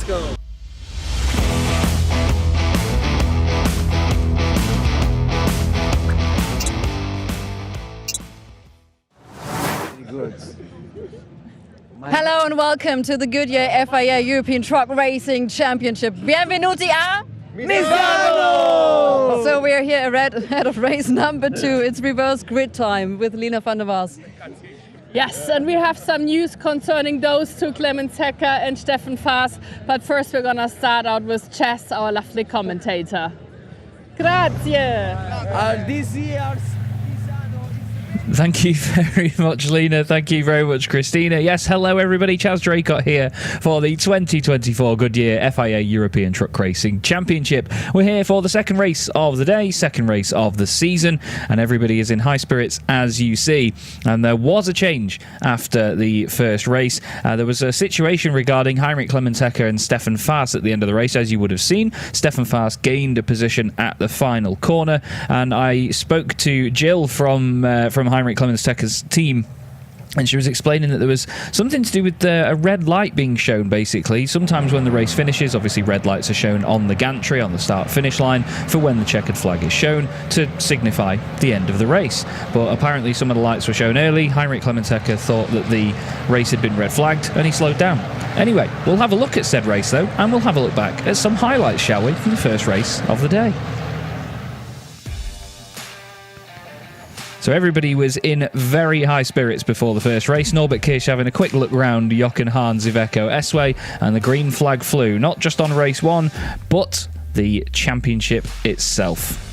Let's go. Good. Hello and welcome to the Goodyear FIA European Truck Racing Championship. Bienvenuti a Misano! So we are here ahead of race number 2. It's reverse grid time with Lina van der Waals. Yes, and we have some news concerning those two, Clemens Hecker and Steffen Faas. But first we're going to start out with Chess, our lovely commentator. Grazie! This year's Thank you very much, Lena. Thank you very much, Christina. Yes, hello everybody. Chaz Draycott here for the 2024 Goodyear FIA European Truck Racing Championship. We're here for the second race of the day, second race of the season, and everybody is in high spirits, as you see. And there was a change after the first race. There was a situation regarding Heinrich Clemens Hecker and Steffen Faas at the end of the race, as you would have seen. Steffen Faas gained a position at the final corner, and I spoke to Jill from Heinrich Clemens Hecker's team, and she was explaining that there was something to do with a red light being shown, basically. Sometimes when the race finishes, obviously red lights are shown on the gantry, on the start-finish line, for when the checkered flag is shown to signify the end of the race. But apparently some of the lights were shown early. Heinrich Clemens Hecker thought that the race had been red flagged, and he slowed down. Anyway, we'll have a look at said race, though, and we'll have a look back at some highlights, shall we, from the first race of the day. So everybody was in very high spirits before the first race. Norbert Kirsch having a quick look round Jochen Hahn's Iveco S-Way, and the green flag flew, not just on race 1, but the championship itself.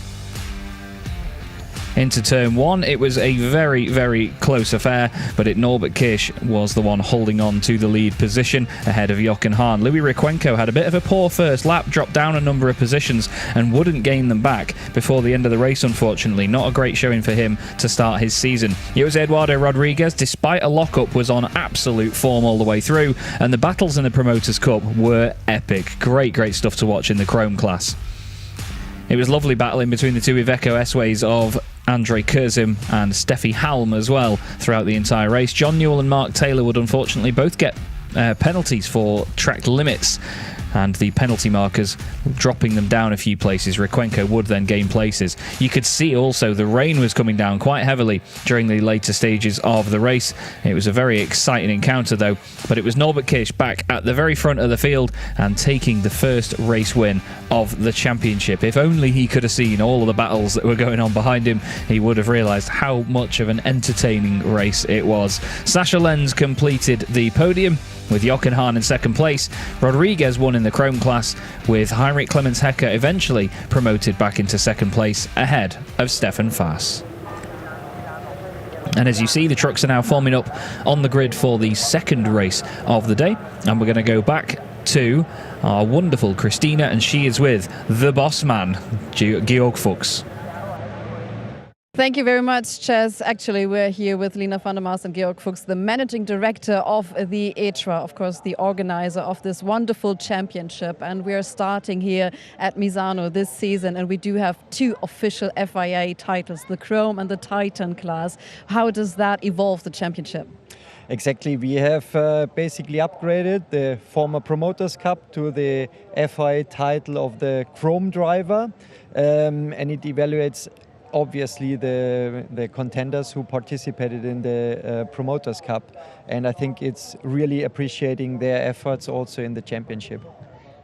Into turn 1, it was a very, very close affair, but Norbert Kirsch was the one holding on to the lead position ahead of Jochen Hahn. Louis Requenco had a bit of a poor first lap, dropped down a number of positions and wouldn't gain them back before the end of the race, unfortunately. Not a great showing for him to start his season. It was Eduardo Rodriguez, despite a lockup, was on absolute form all the way through, and the battles in the Promoters' Cup were epic. Great, great stuff to watch in the Chrome class. It was lovely battling between the two Iveco S-Ways of Andre Kurzim and Steffi Halm as well throughout the entire race. John Newell and Mark Taylor would unfortunately both get penalties for track limits, and the penalty markers dropping them down a few places. Requenco would then gain places. You could see also the rain was coming down quite heavily during the later stages of the race. It was a very exciting encounter though, but it was Norbert Kirsch back at the very front of the field and taking the first race win of the championship. If only he could have seen all of the battles that were going on behind him, he would have realised how much of an entertaining race it was. Sascha Lenz completed the podium with Jochen Hahn in second place. Rodriguez won in the Chrome class, with Heinrich Clemens Hecker eventually promoted back into second place ahead of Steffen Faas. And as you see, the trucks are now forming up on the grid for the second race of the day, and we're going to go back to our wonderful Christina, and she is with the boss man, Georg Fuchs. Thank you very much, Chaz. Actually, we're here with Lina van der Waals and Georg Fuchs, the managing director of the ETRA, of course, the organizer of this wonderful championship. And we are starting here at Misano this season, and we do have 2 official FIA titles, the Chrome and the Titan class. How does that evolve the championship? Exactly, we have basically upgraded the former Promoters Cup to the FIA title of the Chrome driver, and it evaluates obviously the contenders who participated in the Promoters Cup, and I think it's really appreciating their efforts also in the championship.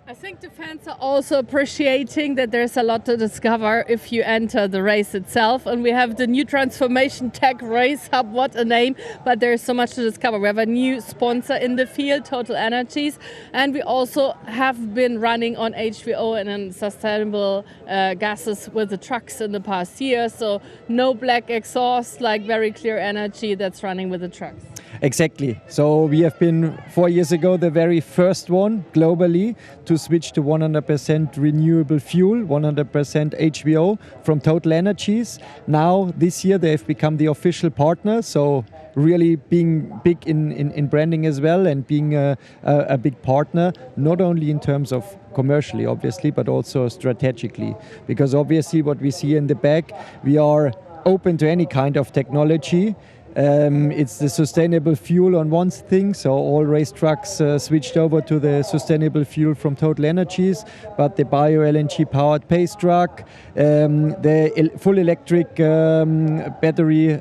I think the fans are also appreciating that there's a lot to discover if you enter the race itself. And we have the new Transformation Tech Race Hub, what a name, but there's so much to discover. We have a new sponsor in the field, Total Energies, and we also have been running on HVO and on sustainable gases with the trucks in the past year. So no black exhaust, like very clear energy that's running with the trucks. Exactly. So we have been 4 years ago the very first one globally to switch to 100% renewable fuel, 100% HVO from Total Energies. Now this year they have become the official partner, so really being big in branding as well, and being a big partner, not only in terms of commercially obviously, but also strategically, because obviously what we see in the back, we are open to any kind of technology. It's the sustainable fuel on one thing, so all race trucks switched over to the sustainable fuel from Total Energies, but the bio LNG powered pace truck, the full electric battery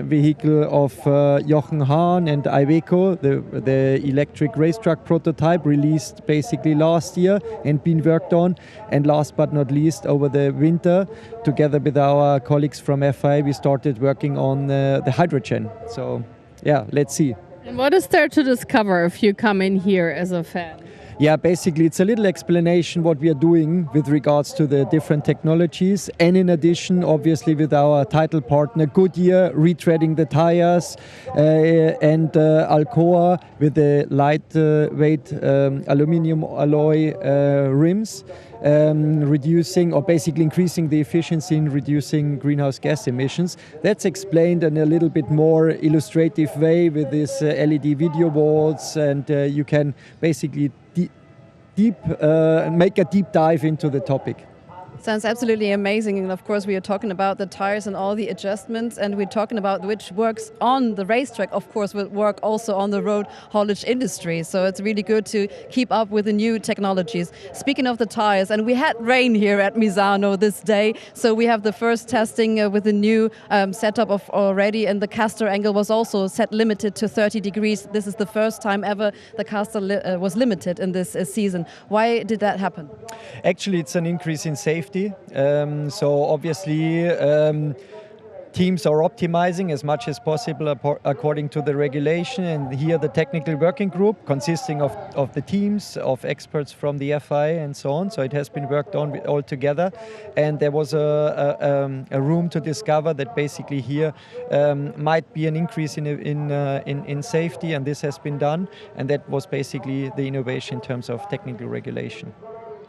vehicle of Jochen Hahn and Iveco, the electric race truck prototype released basically last year and been worked on, and last but not least, over the winter, together with our colleagues from FI, we started working on the hydrogen. So, yeah, let's see. And what is there to discover if you come in here as a fan? Yeah, basically it's a little explanation what we are doing with regards to the different technologies, and in addition, obviously with our title partner Goodyear retreading the tires, and Alcoa with the lightweight aluminium alloy rims, reducing or basically increasing the efficiency in reducing greenhouse gas emissions. That's explained in a little bit more illustrative way with these LED video walls, and you can basically make a deep dive into the topic. Sounds absolutely amazing. And of course, we are talking about the tires and all the adjustments, and we're talking about which works on the racetrack, of course, will work also on the road haulage industry. So it's really good to keep up with the new technologies. Speaking of the tires, and we had rain here at Misano this day, so we have the first testing with the new setup of already, and the caster angle was also set limited to 30 degrees. This is the first time ever the caster was limited in this season. Why did that happen? Actually, it's an increase in safety. So obviously teams are optimizing as much as possible according to the regulation, and here the technical working group consisting of the teams of experts from the FI and so on. So it has been worked on all together, and there was a room to discover that basically here might be an increase in safety, and this has been done, and that was basically the innovation in terms of technical regulation.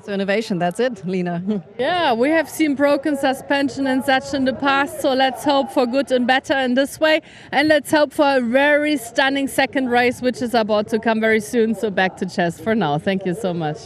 So innovation, that's it, Lena. Yeah, we have seen broken suspension and such in the past, so let's hope for good and better in this way. And let's hope for a very stunning second race, which is about to come very soon. So back to Chess for now. Thank you so much.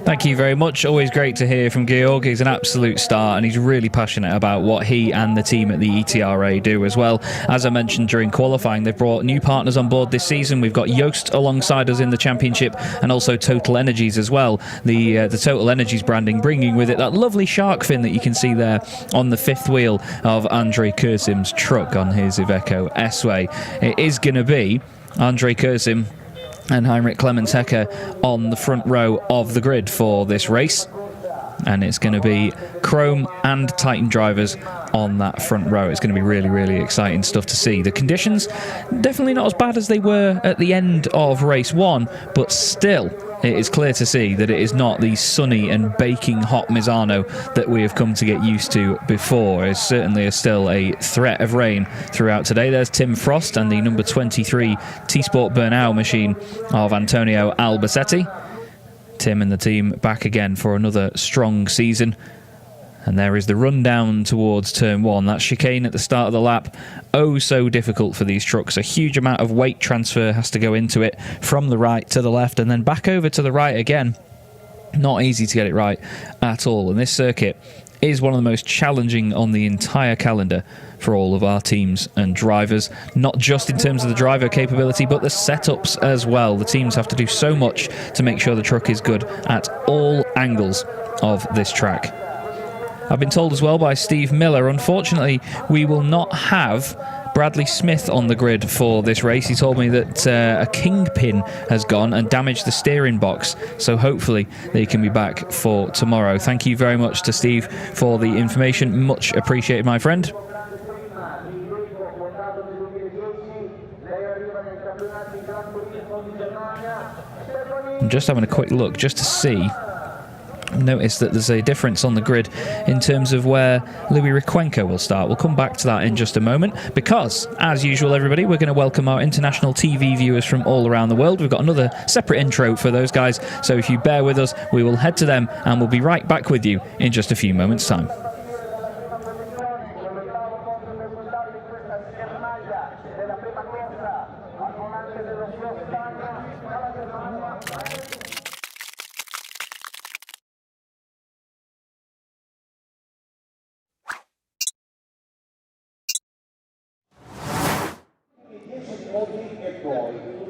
Thank you very much. Always great to hear from Georg. He's an absolute star, and he's really passionate about what he and the team at the ETRA do as well. As I mentioned during qualifying, they've brought new partners on board this season. We've got Yoast alongside us in the championship, and also Total Energies as well. The Total Energies branding bringing with it that lovely shark fin that you can see there on the fifth wheel of Andre Kursim's truck on his Iveco S-Way. It is going to be Andre Kursim and Heinrich Clemens Hecker on the front row of the grid for this race, and it's going to be Chrome and Titan drivers on that front row. It's going to be really, really exciting stuff to see. The conditions definitely not as bad as they were at the end of race one, but still it is clear to see that it is not the sunny and baking hot Misano that we have come to get used to before. It certainly is still a threat of rain throughout today. There's Tim Frost and the number 23 T-Sport Bernau machine of Antonio Albacete. Tim and the team back again for another strong season. And there is the run down towards turn one. That chicane at the start of the lap, oh so difficult for these trucks. A huge amount of weight transfer has to go into it from the right to the left and then back over to the right again. Not easy to get it right at all. And this circuit is one of the most challenging on the entire calendar for all of our teams and drivers, not just in terms of the driver capability, but the setups as well. The teams have to do so much to make sure the truck is good at all angles of this track. I've been told as well by Steve Miller, unfortunately, we will not have Bradley Smith on the grid for this race. He told me that a kingpin has gone and damaged the steering box, so hopefully they can be back for tomorrow. Thank you very much to Steve for the information. Much appreciated, my friend. I'm just having a quick look just to see. Notice that there's a difference on the grid in terms of where Louis Requenco will start. We'll come back to that in just a moment because, as usual, everybody, we're going to welcome our international TV viewers from all around the world. We've got another separate intro for those guys, so if you bear with us, we will head to them and we'll be right back with you in just a few moments' time.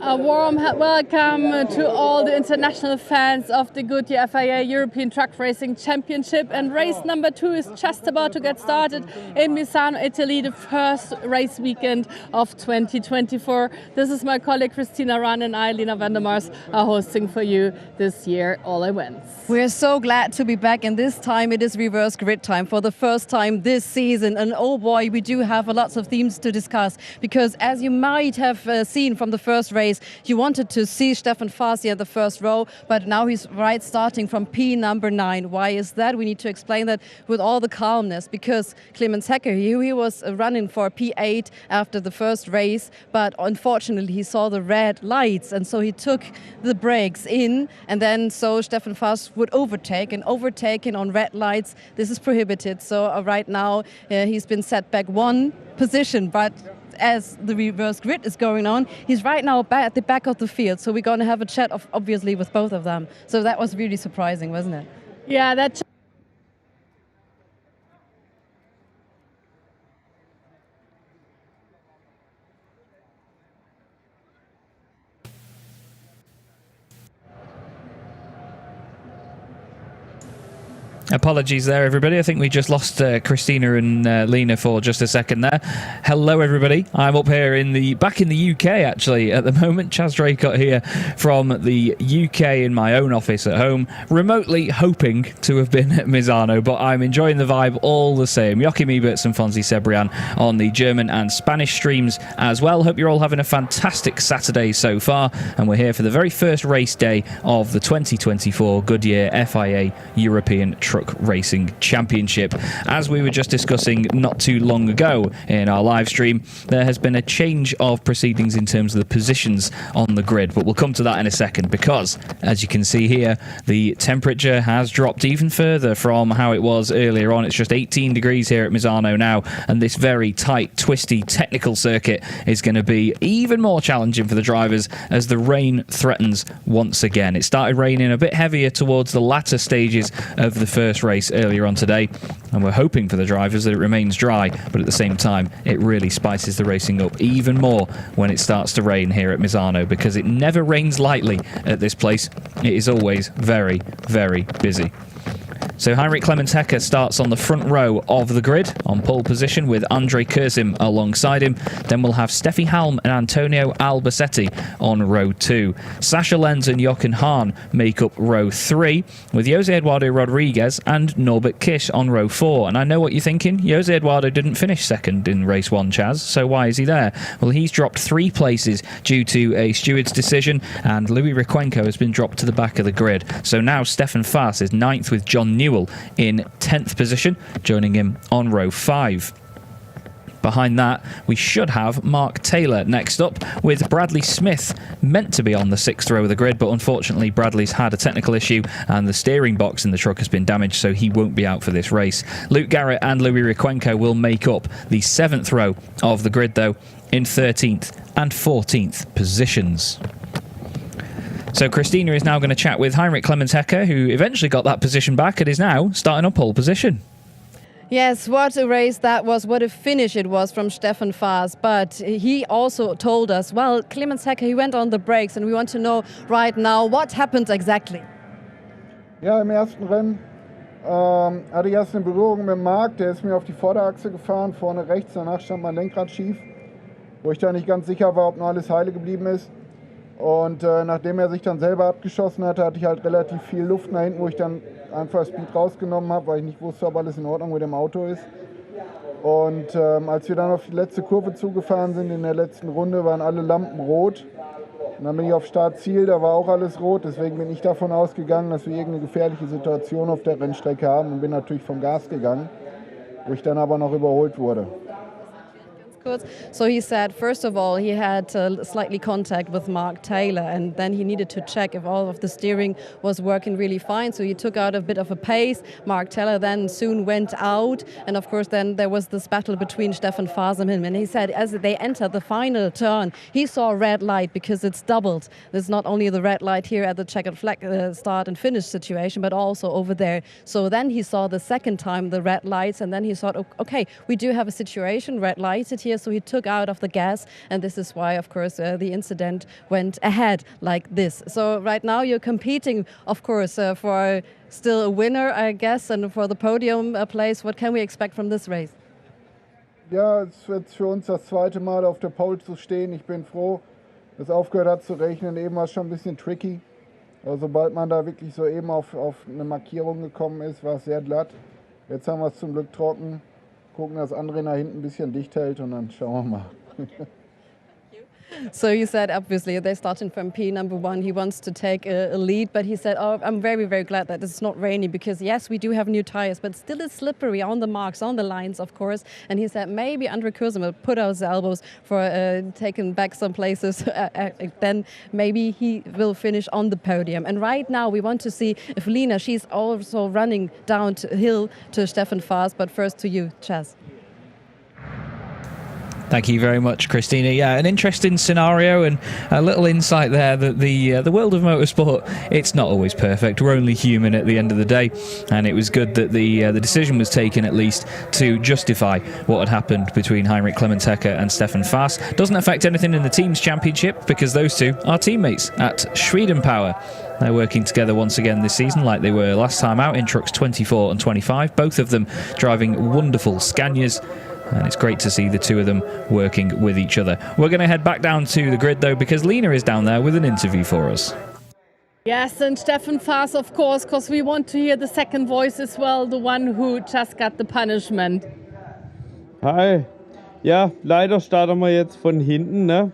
A warm welcome to all the international fans of the Goodyear FIA European Truck Racing Championship, and race number 2 is just about to get started in Misano, Italy, the first race weekend of 2024. This is my colleague Christina Rahn and I, Lina van der Mars, are hosting for you this year all events. We're so glad to be back, and this time it is reverse grid time for the first time this season. And oh boy, we do have lots of themes to discuss, because as you might have seen from the first race, you wanted to see Stefan Fasi at the first row, but now he's right starting from P number 9. Why is that? We need to explain that with all the calmness, because Clemens Hecker, he was running for P8 after the first race, but unfortunately he saw the red lights, and so he took the brakes in, and then so Stefan Fasi would overtake, and overtaking on red lights, this is prohibited. So right now he's been set back 1 position, but as the reverse grid is going on, he's right now at the back of the field. So we're going to have a chat, obviously, with both of them. So that was really surprising, wasn't it? Yeah, that. Apologies there, everybody. I think we just lost Christina and Lina for just a second there. Hello, everybody. I'm up here back in the UK, actually, at the moment. Chaz Draycott here from the UK in my own office at home, remotely hoping to have been at Misano, but I'm enjoying the vibe all the same. Joachim Eberts and Fonzie Cebrian on the German and Spanish streams as well. Hope you're all having a fantastic Saturday so far, and we're here for the very first race day of the 2024 Goodyear FIA European Truck Racing Championship. As we were just discussing not too long ago in our live stream, there has been a change of proceedings in terms of the positions on the grid, but we'll come to that in a second, because as you can see here, the temperature has dropped even further from how it was earlier on. It's just 18 degrees here at Misano now, and this very tight, twisty, technical circuit is going to be even more challenging for the drivers as the rain threatens once again. It started raining a bit heavier towards the latter stages of the first race earlier on today, and we're hoping for the drivers that it remains dry, but at the same time it really spices the racing up even more when it starts to rain here at Misano, because it never rains lightly at this place. It is always very, very busy. So Heinrich Clemens Hecker starts on the front row of the grid on pole position with Andre Kurzim alongside him. Then we'll have Steffi Halm and Antonio Albacete on row 2. Sasha Lenz and Jochen Hahn make up row 3, with Jose Eduardo Rodriguez and Norbert Kish on row 4. And I know what you're thinking. Jose Eduardo didn't finish second in race 1, Chaz, so why is he there? Well, he's dropped 3 places due to a steward's decision, and Louis Requenco has been dropped to the back of the grid. So now Stefan Fas is 9th with John Newell in 10th position, joining him on row 5. Behind that, we should have Mark Taylor next up, with Bradley Smith meant to be on the 6th row of the grid, but unfortunately Bradley's had a technical issue and the steering box in the truck has been damaged, so he won't be out for this race. Luke Garrett and Louis Requenco will make up the 7th row of the grid, though, in 13th and 14th positions. So Christina is now going to chat with Heinrich Clemens Hecker, who eventually got that position back and is now starting on pole position. Yes, what a race that was, what a finish it was from Stefan Fas. But he also told us, well, Clemens Hecker, he went on the brakes, and we want to know right now what happened exactly. Ja, im ersten Rennen hatte ich erst eine Berührung mit Marc, der ist mir auf die Vorderachse gefahren, vorne rechts, danach stand mein Lenkrad schief, wo ich da nicht ganz sicher war, ob noch alles heile geblieben ist. Und nachdem er sich dann selber abgeschossen hatte, hatte ich halt relativ viel Luft nach hinten, wo ich dann einfach Speed rausgenommen habe, weil ich nicht wusste, ob alles in Ordnung mit dem Auto ist. Und als wir dann auf die letzte Kurve zugefahren sind, in der letzten Runde, waren alle Lampen rot. Und dann bin ich auf Startziel, da war auch alles rot. Deswegen bin ich davon ausgegangen, dass wir irgendeine gefährliche Situation auf der Rennstrecke haben, und bin natürlich vom Gas gegangen, wo ich dann aber noch überholt wurde. So he said, first of all, he had slightly contact with Mark Taylor, and then he needed to check if all of the steering was working really fine. So he took out a bit of a pace. Mark Taylor then soon went out, and of course then there was this battle between Stefan Fas and him. And he said as they entered the final turn, he saw a red light, because it's doubled. There's not only the red light here at the checkered flag start and finish situation, but also over there. So then he saw the second time the red lights, and then he thought, okay, we do have a situation, red lighted here, so he took out of the gas, and this is why, of course, the incident went ahead like this. So right now you're competing, of course, for still a winner, I guess, and for the podium place. What can we expect from this race? Ja, es wird für uns das zweite Mal auf der Pole zu stehen. Ich bin froh, dass aufgehört hat zu rechnen. Eben war es schon ein bisschen tricky. Aber sobald man da wirklich so eben auf eine Markierung gekommen ist, war es sehr glatt. Jetzt haben wir es zum Glück trocken. Gucken, dass André nach hinten ein bisschen dicht hält und dann schauen wir mal. So you said, obviously, they're starting from P1. He wants to take a lead, but he said, oh, I'm very, very glad that it's not rainy because, yes, we do have new tires, but still it's slippery on the marks, on the lines, of course. And he said maybe Andre Kursen will put out his elbows for taking back some places. Then maybe he will finish on the podium. And right now we want to see if Lina, she's also running downhill to Stefan Faas, but first to you, Chaz. Thank you very much, Christina. Yeah, an interesting scenario and a little insight there that the world of motorsport, it's not always perfect. We're only human at the end of the day, and it was good that the decision was taken at least to justify what had happened between Heinrich Clemens-Hecker and Stefan Faas. Doesn't affect anything in the team's championship because those two are teammates at Sweden Power. They're working together once again this season like they were last time out in trucks 24 and 25, both of them driving wonderful Scanias. And it's great to see the two of them working with each other. We're going to head back down to the grid, though, because Lina is down there with an interview for us. Yes, and Stefan Faas, of course, because we want to hear the second voice as well, the one who just got the punishment. Hi. Ja, leider starten wir jetzt von hinten. Ne?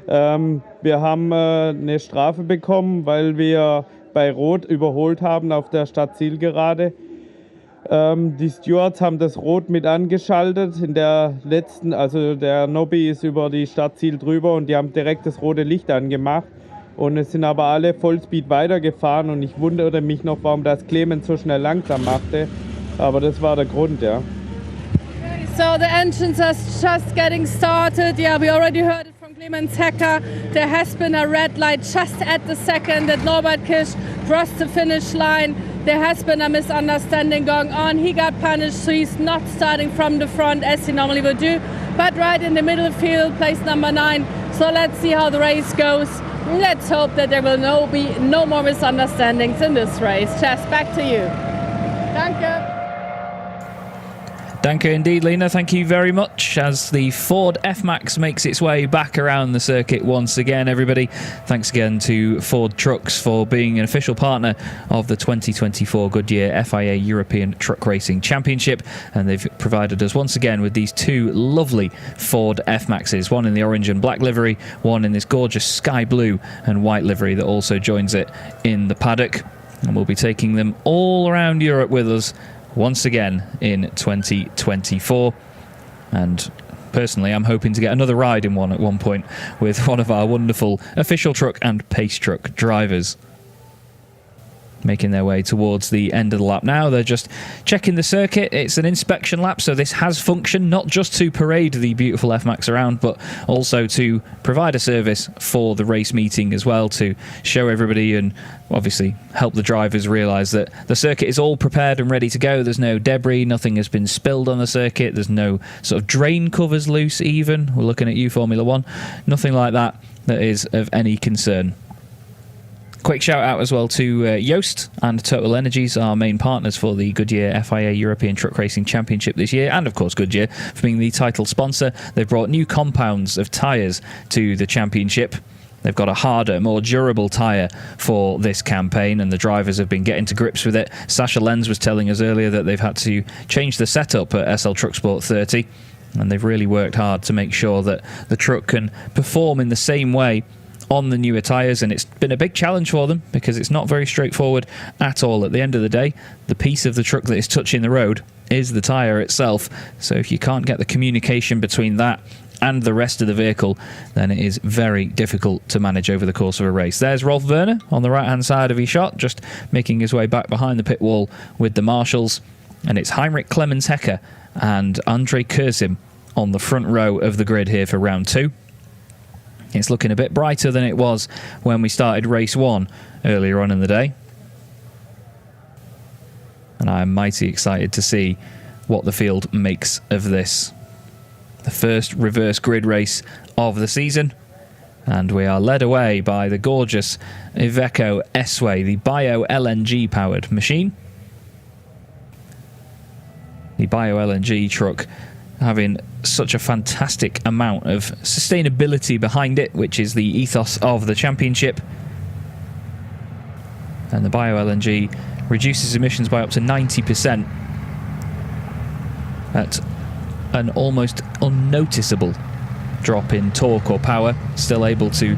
Wir haben eine Strafe bekommen, weil wir bei Rot überholt haben auf der Stadtzielgerade. Die Stewards haben das Rot mit angeschaltet in der letzten, also der Nobby ist über die Stadtziel drüber und die haben direkt das rote Licht angemacht und es sind aber alle Vollspeed weitergefahren und ich wunderte mich noch, warum das Clemens so schnell langsam machte, aber das war der Grund, ja. So the engines are just getting started. Yeah, we already heard it from Clemens-Hecker. There has been a red light just at the second that Norbert Kisch crossed the finish line. There has been a misunderstanding going on. He got punished, so he's not starting from the front as he normally would do, but right in the middle field, place number 9. So let's see how the race goes. Let's hope that there will be no more misunderstandings in this race. Chess, back to you. Danke. Danke indeed, Lina. Thank you very much. As the Ford F-Max makes its way back around the circuit once again, everybody, thanks again to Ford Trucks for being an official partner of the 2024 Goodyear FIA European Truck Racing Championship. And they've provided us once again with these two lovely Ford F-Maxes, one in the orange and black livery, one in this gorgeous sky blue and white livery that also joins it in the paddock. And we'll be taking them all around Europe with us once again in 2024, and personally I'm hoping to get another ride in one at one point with one of our wonderful official truck and pace truck drivers. Making their way towards the end of the lap now. They're just checking the circuit. It's an inspection lap, so this has function not just to parade the beautiful F-Max around, but also to provide a service for the race meeting as well, to show everybody and obviously help the drivers realise that the circuit is all prepared and ready to go. There's no debris, nothing has been spilled on the circuit, there's no sort of drain covers loose even. We're looking at you, Formula One. Nothing like that is of any concern. Quick shout out as well to Yoast and Total Energies, our main partners for the Goodyear FIA European Truck Racing Championship this year, and of course Goodyear for being the title sponsor. They've brought new compounds of tyres to the championship. They've got a harder, more durable tyre for this campaign, and the drivers have been getting to grips with it. Sasha Lenz was telling us earlier that they've had to change the setup at SL Truck Sport 30, and they've really worked hard to make sure that the truck can perform in the same way on the newer tyres, and it's been a big challenge for them because it's not very straightforward at all. At the end of the day, the piece of the truck that is touching the road is the tyre itself, so if you can't get the communication between that and the rest of the vehicle, then it is very difficult to manage over the course of a race. There's Rolf Werner on the right hand side of his shot, just making his way back behind the pit wall with the marshals, and it's Heinrich Clemens-Hecker and Andre Kursim on the front row of the grid here for round 2. It's looking a bit brighter than it was when we started race 1 earlier on in the day. And I'm mighty excited to see what the field makes of this. the first reverse grid race of the season. And we are led away by the gorgeous Iveco S-Way, the bio-LNG powered machine. The bio-LNG truck having such a fantastic amount of sustainability behind it, which is the ethos of the championship. And the bio-LNG reduces emissions by up to 90% at an almost unnoticeable drop in torque or power, still able to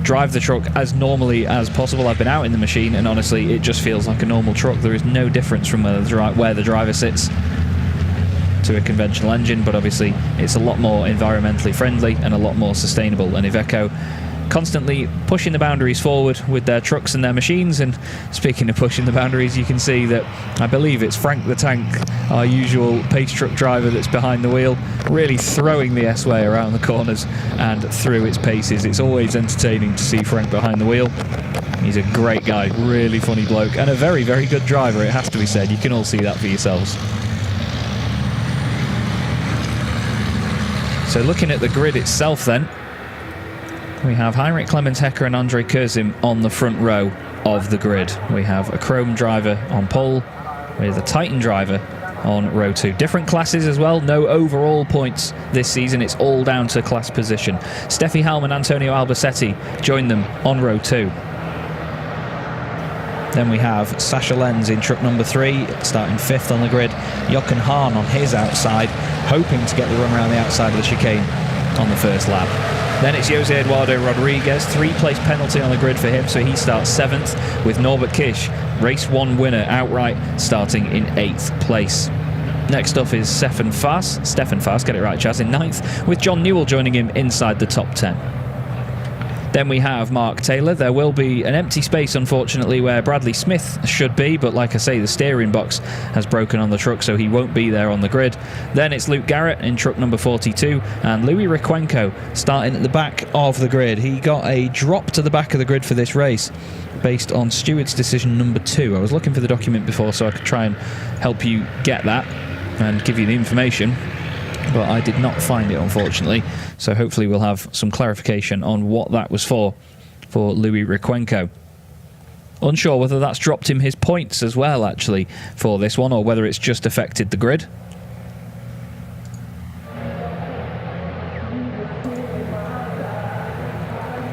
drive the truck as normally as possible. I've been out in the machine and honestly it just feels like a normal truck. There is no difference from where the driver sits to a conventional engine, but obviously it's a lot more environmentally friendly and a lot more sustainable. And Iveco constantly pushing the boundaries forward with their trucks and their machines. And speaking of pushing the boundaries, you can see that I believe it's Frank the Tank, our usual pace truck driver that's behind the wheel, really throwing the S-Way around the corners and through its paces. It's always entertaining to see Frank behind the wheel. He's a great guy, really funny bloke, and a very, very good driver, it has to be said. You can all see that for yourselves. So looking at the grid itself then, we have Heinrich Clemens Hecker and Andre Kurzim on the front row of the grid. We have a Chrome driver on pole with a Titan driver on row 2. Different classes as well, no overall points this season, it's all down to class position. Steffi Helm and Antonio Albacete join them on row 2. Then we have Sasha Lenz in truck number 3, starting 5th on the grid. Jochen Hahn on his outside, hoping to get the run around the outside of the chicane on the first lap. Then it's Jose Eduardo Rodriguez, 3-place penalty on the grid for him, so he starts 7th, with Norbert Kish, race 1 winner outright, starting in 8th place. Next up is Stefan Faas, get it right Chaz, in 9th, with John Newell joining him inside the top 10. Then we have Mark Taylor. There will be an empty space, unfortunately, where Bradley Smith should be, but like I say, the steering box has broken on the truck, so he won't be there on the grid. Then it's Luke Garrett in truck number 42, and Louis Requenco starting at the back of the grid. He got a drop to the back of the grid for this race, based on Stewart's decision number 2. I was looking for the document before so I could try and help you get that and give you the information, but I did not find it, unfortunately. So hopefully we'll have some clarification on what that was for Louis Requenco. Unsure whether that's dropped him his points as well, actually, for this one, or whether it's just affected the grid.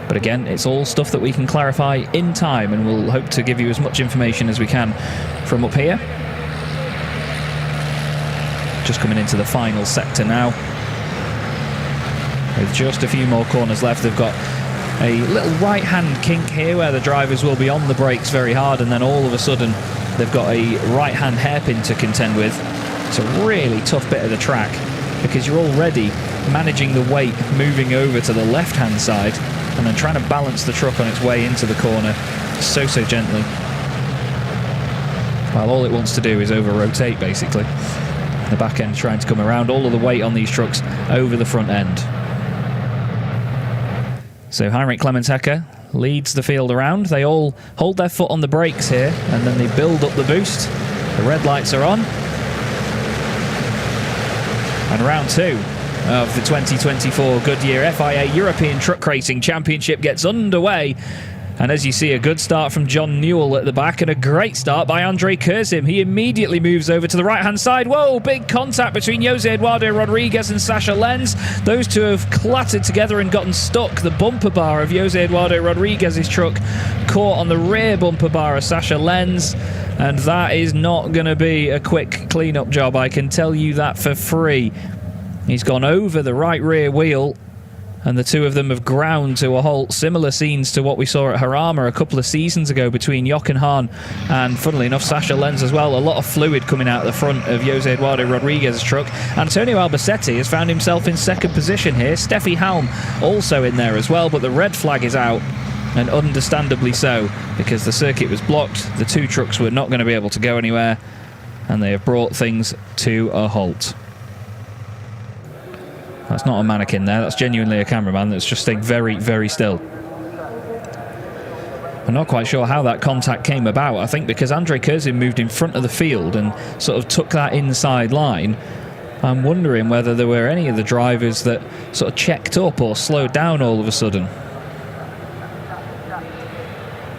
But again, it's all stuff that we can clarify in time, and we'll hope to give you as much information as we can from up here. Just coming into the final sector now, with just a few more corners left. They've got a little right hand kink here where the drivers will be on the brakes very hard, and then all of a sudden they've got a right hand hairpin to contend with. It's a really tough bit of the track because you're already managing the weight moving over to the left hand side and then trying to balance the truck on its way into the corner so gently, while all it wants to do is over rotate basically. The back end trying to come around, all of the weight on these trucks over the front end. So Heinrich Clemens Hecker leads the field around. They all hold their foot on the brakes here, and then they build up the boost. The red lights are on. And round 2 of the 2024 Goodyear FIA European Truck Racing Championship gets underway. And as you see, a good start from John Newell at the back and a great start by Andre Kurzim. He immediately moves over to the right-hand side. Whoa, big contact between Jose Eduardo Rodriguez and Sasha Lenz. Those two have clattered together and gotten stuck. The bumper bar of Jose Eduardo Rodriguez's truck caught on the rear bumper bar of Sasha Lenz. And that is not going to be a quick clean-up job, I can tell you that for free. He's gone over the right rear wheel, and the two of them have ground to a halt. Similar scenes to what we saw at Harama a couple of seasons ago between Jochen Hahn and, funnily enough, Sasha Lenz as well. A lot of fluid coming out the front of Jose Eduardo Rodriguez's truck. Antonio Albacete has found himself in second position here. Steffi Helm also in there as well, but the red flag is out, and understandably so, because the circuit was blocked. The two trucks were not going to be able to go anywhere, and they have brought things to a halt. That's not a mannequin there, that's genuinely a cameraman that's just staying very, very still. I'm not quite sure how that contact came about. I think because Andre Kurzim moved in front of the field and sort of took that inside line, I'm wondering whether there were any of the drivers that sort of checked up or slowed down all of a sudden.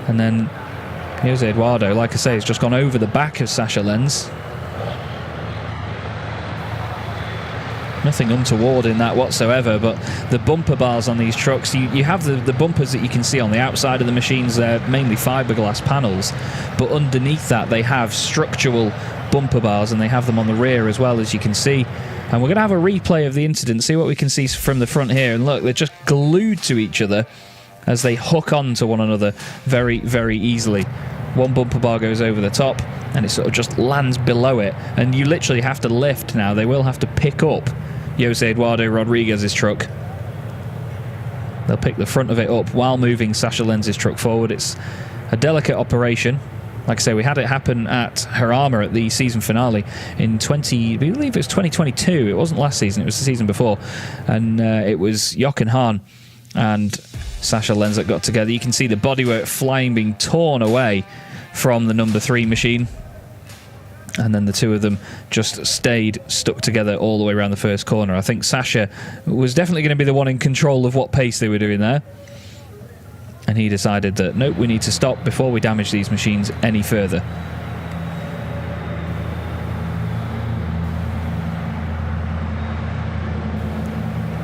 And then Jose Eduardo, like I say, has just gone over the back of Sascha Lenz. Nothing untoward in that whatsoever, but the bumper bars on these trucks, you have the bumpers that you can see on the outside of the machines. They're mainly fiberglass panels, but underneath that they have structural bumper bars, and they have them on the rear as well, as you can see. And we're going to have a replay of the incident, see what we can see from the front here. And look, they're just glued to each other as they hook on to one another very, very easily. One bumper bar goes over the top, and it sort of just lands below it. And you literally have to lift now. They will have to pick up Jose Eduardo Rodriguez's truck. They'll pick the front of it up while moving Sascha Lenz's truck forward. It's a delicate operation. Like I say, we had it happen at Jarama at the season finale in I believe it was 2022. It wasn't last season, it was the season before. And it was Jochen Hahn and Sascha Lenz that got together. You can see the bodywork flying, being torn away from the number 3 machine. And then the two of them just stayed stuck together all the way around the first corner. I think Sascha was definitely going to be the one in control of what pace they were doing there. And he decided that, nope, we need to stop before we damage these machines any further.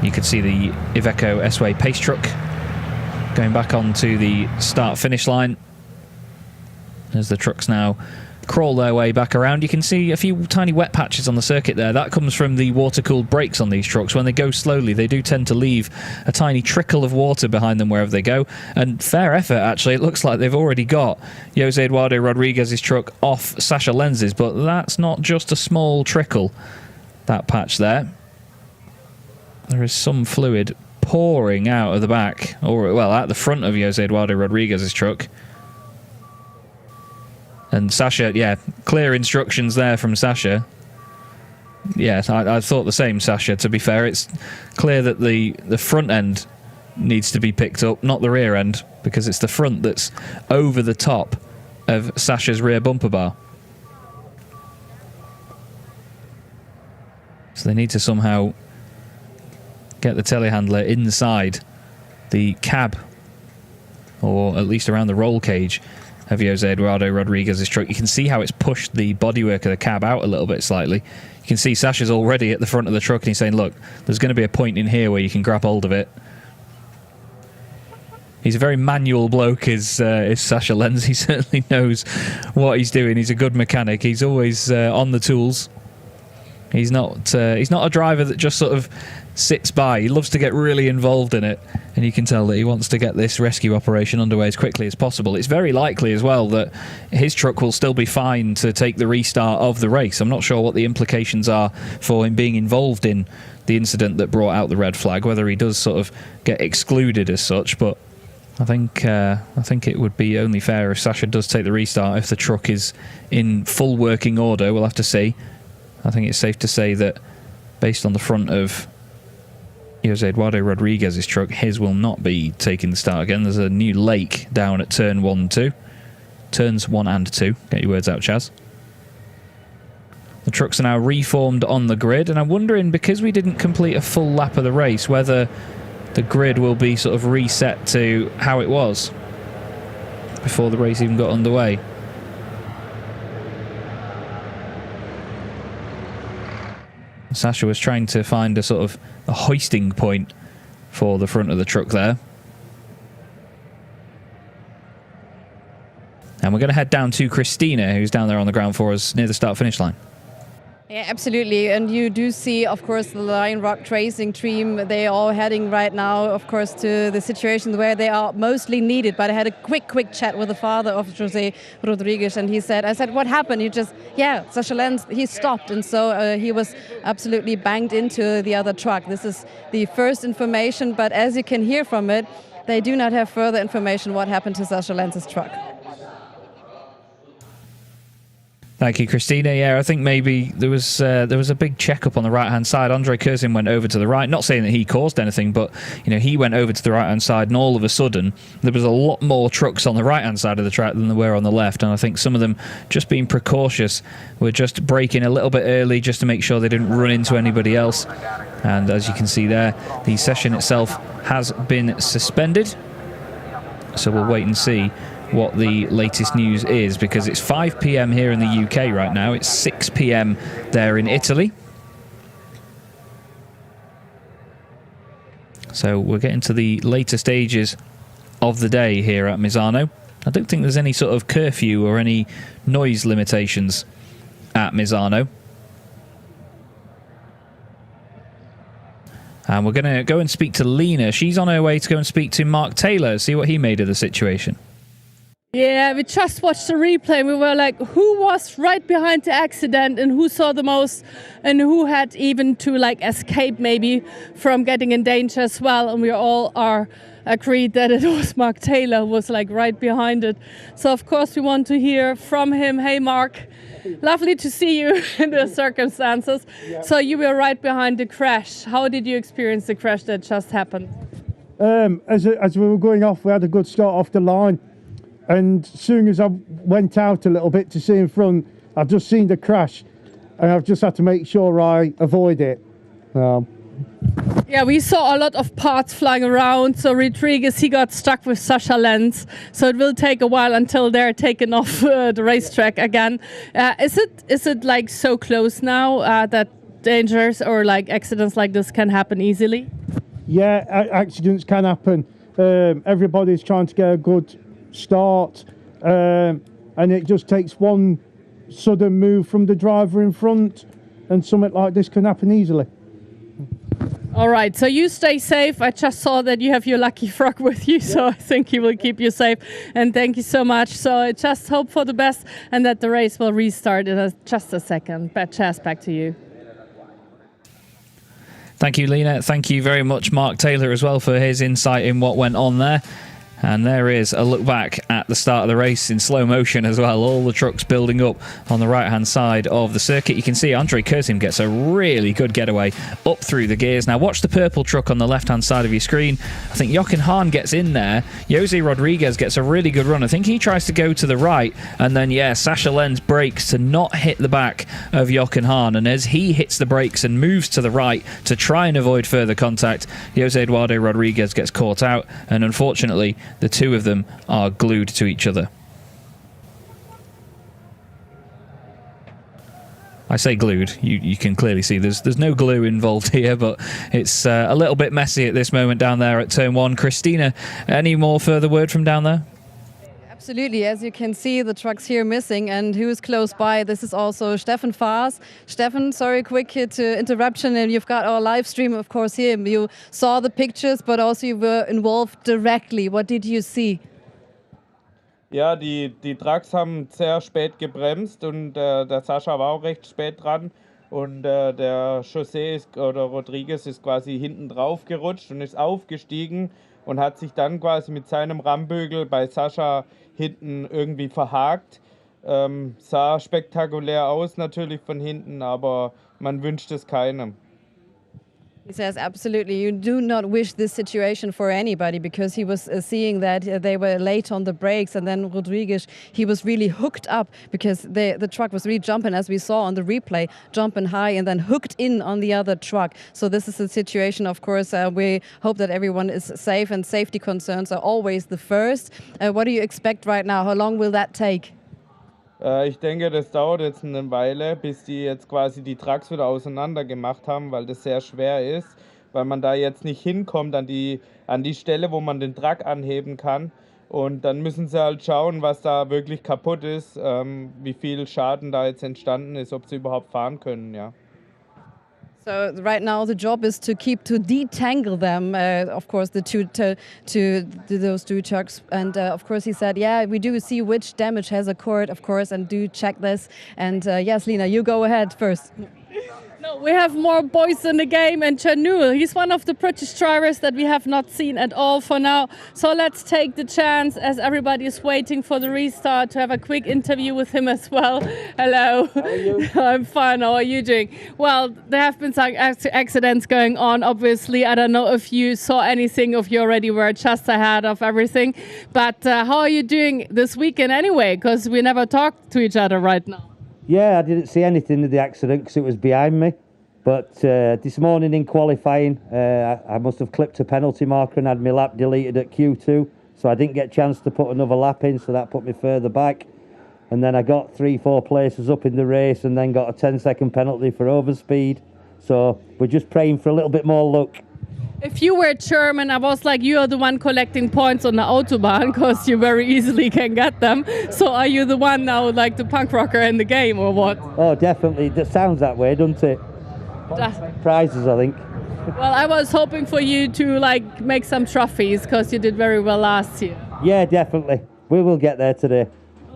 You could see the Iveco S-Way pace truck going back onto the start-finish line. As the trucks now crawl their way back around, you can see a few tiny wet patches on the circuit there. That comes from the water-cooled brakes on these trucks. When they go slowly, they do tend to leave a tiny trickle of water behind them wherever they go. And fair effort, actually. It looks like they've already got Jose Eduardo Rodriguez's truck off Sascha Lenz's, but that's not just a small trickle, that patch there. There is some fluid pouring out of the back, or, well, out the front of Jose Eduardo Rodriguez's truck. And Sascha, yeah, clear instructions there from Sascha. Yeah, I thought the same, Sascha, to be fair. It's clear that the front end needs to be picked up, not the rear end, because it's the front that's over the top of Sascha's rear bumper bar. So they need to somehow get the telehandler inside the cab, or at least around the roll cage of Jose Eduardo Rodriguez's truck. You can see how it's pushed the bodywork of the cab out a little bit slightly. You can see Sascha's already at the front of the truck, and he's saying, look, there's going to be a point in here where you can grab hold of it. He's a very manual bloke, is Sascha Lenz. He certainly knows what he's doing. He's a good mechanic. He's always on the tools. He's not a driver that just sort of sits by. He loves to get really involved in it, and you can tell that he wants to get this rescue operation underway as quickly as possible. It's very likely as well that his truck will still be fine to take the restart of the race. I'm not sure what the implications are for him being involved in the incident that brought out the red flag, whether he does sort of get excluded as such, but I think it would be only fair if Sascha does take the restart. If the truck is in full working order, we'll have to see. I think it's safe to say that based on the front of Jose Eduardo Rodriguez's truck, his will not be taking the start again. There's a new lake down at turn 1 and 2. Turns 1 and 2. Get your words out, Chaz. The trucks are now reformed on the grid, and I'm wondering, because we didn't complete a full lap of the race, whether the grid will be sort of reset to how it was before the race even got underway. Sascha was trying to find a sort of a hoisting point for the front of the truck there. And we're going to head down to Christina, who's down there on the ground for us near the start-finish line. Yeah, absolutely. And you do see, of course, the Lion Rock Racing team. They are all heading right now, of course, to the situation where they are mostly needed. But I had a quick chat with the father of Jose Rodriguez, and I said, what happened? Sascha Lenz, he stopped. And so he was absolutely banged into the other truck. This is the first information. But as you can hear from it, they do not have further information what happened to Sascha Lenz's truck. Thank you, Christina. Yeah, I think maybe there was a big check-up on the right-hand side. Andre Curzin went over to the right. Not saying that he caused anything, but he went over to the right-hand side, and all of a sudden there was a lot more trucks on the right-hand side of the track than there were on the left. And I think some of them, just being precautious, were just braking a little bit early just to make sure they didn't run into anybody else. And as you can see there, the session itself has been suspended. So we'll wait and see what the latest news is, because it's 5 p.m. here in the UK right now. It's 6 p.m. there in Italy. So we're getting to the later stages of the day here at Misano. I don't think there's any sort of curfew or any noise limitations at Misano. And we're going to go and speak to Lena. She's on her way to go and speak to Mark Taylor, see what he made of the situation. Yeah, we just watched the replay and we were like, who was right behind the accident and who saw the most and who had even to escape maybe from getting in danger as well. And we all are agreed that it was Mark Taylor who was right behind it. So of course we want to hear from him. Hey Mark, lovely to see you in the circumstances. Yeah. So you were right behind the crash. How did you experience the crash that just happened? As we were going off, we had a good start off the line. And as soon as I went out a little bit to see in front, I've just seen the crash and I've just had to make sure I avoid it. Yeah, we saw a lot of parts flying around. So Rodriguez, he got stuck with Sasha Lenz. So it will take a while until they're taken off the racetrack again. Is it so close now that dangers or accidents like this can happen easily? Yeah, accidents can happen. Everybody's trying to get a good start, and it just takes one sudden move from the driver in front and something like this can happen easily. All right, so you stay safe. I just saw that you have your lucky frog with you, so I think he will keep you safe. And thank you so much. So I just hope for the best and that the race will restart in just a second. Chaz, back to you. Thank you, Lena. Thank you very much, Mark Taylor, as well, for his insight in what went on there. And there is a look back at the start of the race in slow motion as well. All the trucks building up on the right-hand side of the circuit. You can see Andre Curzin gets a really good getaway up through the gears. Now watch the purple truck on the left-hand side of your screen. I think Jochen Hahn gets in there. Jose Rodriguez gets a really good run. I think he tries to go to the right. And then, yeah, Sasha Lenz brakes to not hit the back of Jochen Hahn. And as he hits the brakes and moves to the right to try and avoid further contact, Jose Eduardo Rodriguez gets caught out. And unfortunately, the two of them are glued to each other. I say glued. You can clearly see there's no glue involved here, but it's a little bit messy at this moment down there at turn one. Christina, any more further word from down there? Absolutely. As you can see, the truck's here missing, and who's close by? This is also Steffen Faas. Steffen, sorry, quick to interruption, and you've got our live stream, of course, here. You saw the pictures, but also you were involved directly. What did you see? Ja, die Trucks haben sehr spät gebremst und der Sascha war auch recht spät dran. Und der José Rodriguez ist quasi hinten drauf gerutscht und ist aufgestiegen und hat sich dann quasi mit seinem Rammbügel bei Sascha hinten irgendwie verhakt. Sah spektakulär aus natürlich von hinten, aber man wünscht es keinem. He says, absolutely, you do not wish this situation for anybody, because he was seeing that they were late on the brakes, and then Rodriguez, he was really hooked up because the truck was really jumping, as we saw on the replay, jumping high and then hooked in on the other truck. So this is a situation, of course, we hope that everyone is safe, and safety concerns are always the first. What do you expect right now? How long will that take? Ich denke, das dauert jetzt eine Weile, bis die jetzt quasi die Trucks wieder auseinander gemacht haben, weil das sehr schwer ist, weil man da jetzt nicht hinkommt an die Stelle, wo man den Truck anheben kann. Und dann müssen sie halt schauen, was da wirklich kaputt ist, wie viel Schaden da jetzt entstanden ist, ob sie überhaupt fahren können, ja. So right now the job is to detangle them, of course, those two trucks. And of course he said, yeah, we do see which damage has occurred, of course, and do check this. And yes, Lena, you go ahead first. No, we have more boys in the game, and Chanu, he's one of the British drivers that we have not seen at all for now. So let's take the chance, as everybody is waiting for the restart, to have a quick interview with him as well. Hello. How are you? I'm fine. How are you doing? Well, there have been some accidents going on, obviously. I don't know if you saw anything, if you already were just ahead of everything. But how are you doing this weekend anyway? Because we never talked to each other right now. Yeah, I didn't see anything of the accident because it was behind me. But this morning in qualifying, I must have clipped a penalty marker and had my lap deleted at Q2. So I didn't get a chance to put another lap in, so that put me further back. And then I got 3-4 places up in the race and then got a 10-second penalty for overspeed. So we're just praying for a little bit more luck. If you were German, I was like, you are the one collecting points on the Autobahn because you very easily can get them. So are you the one now, like the punk rocker in the game, or what? Oh, definitely. That sounds that way, doesn't it? Prizes, I think. Well, I was hoping for you to like make some trophies because you did very well last year. Yeah, definitely. We will get there today.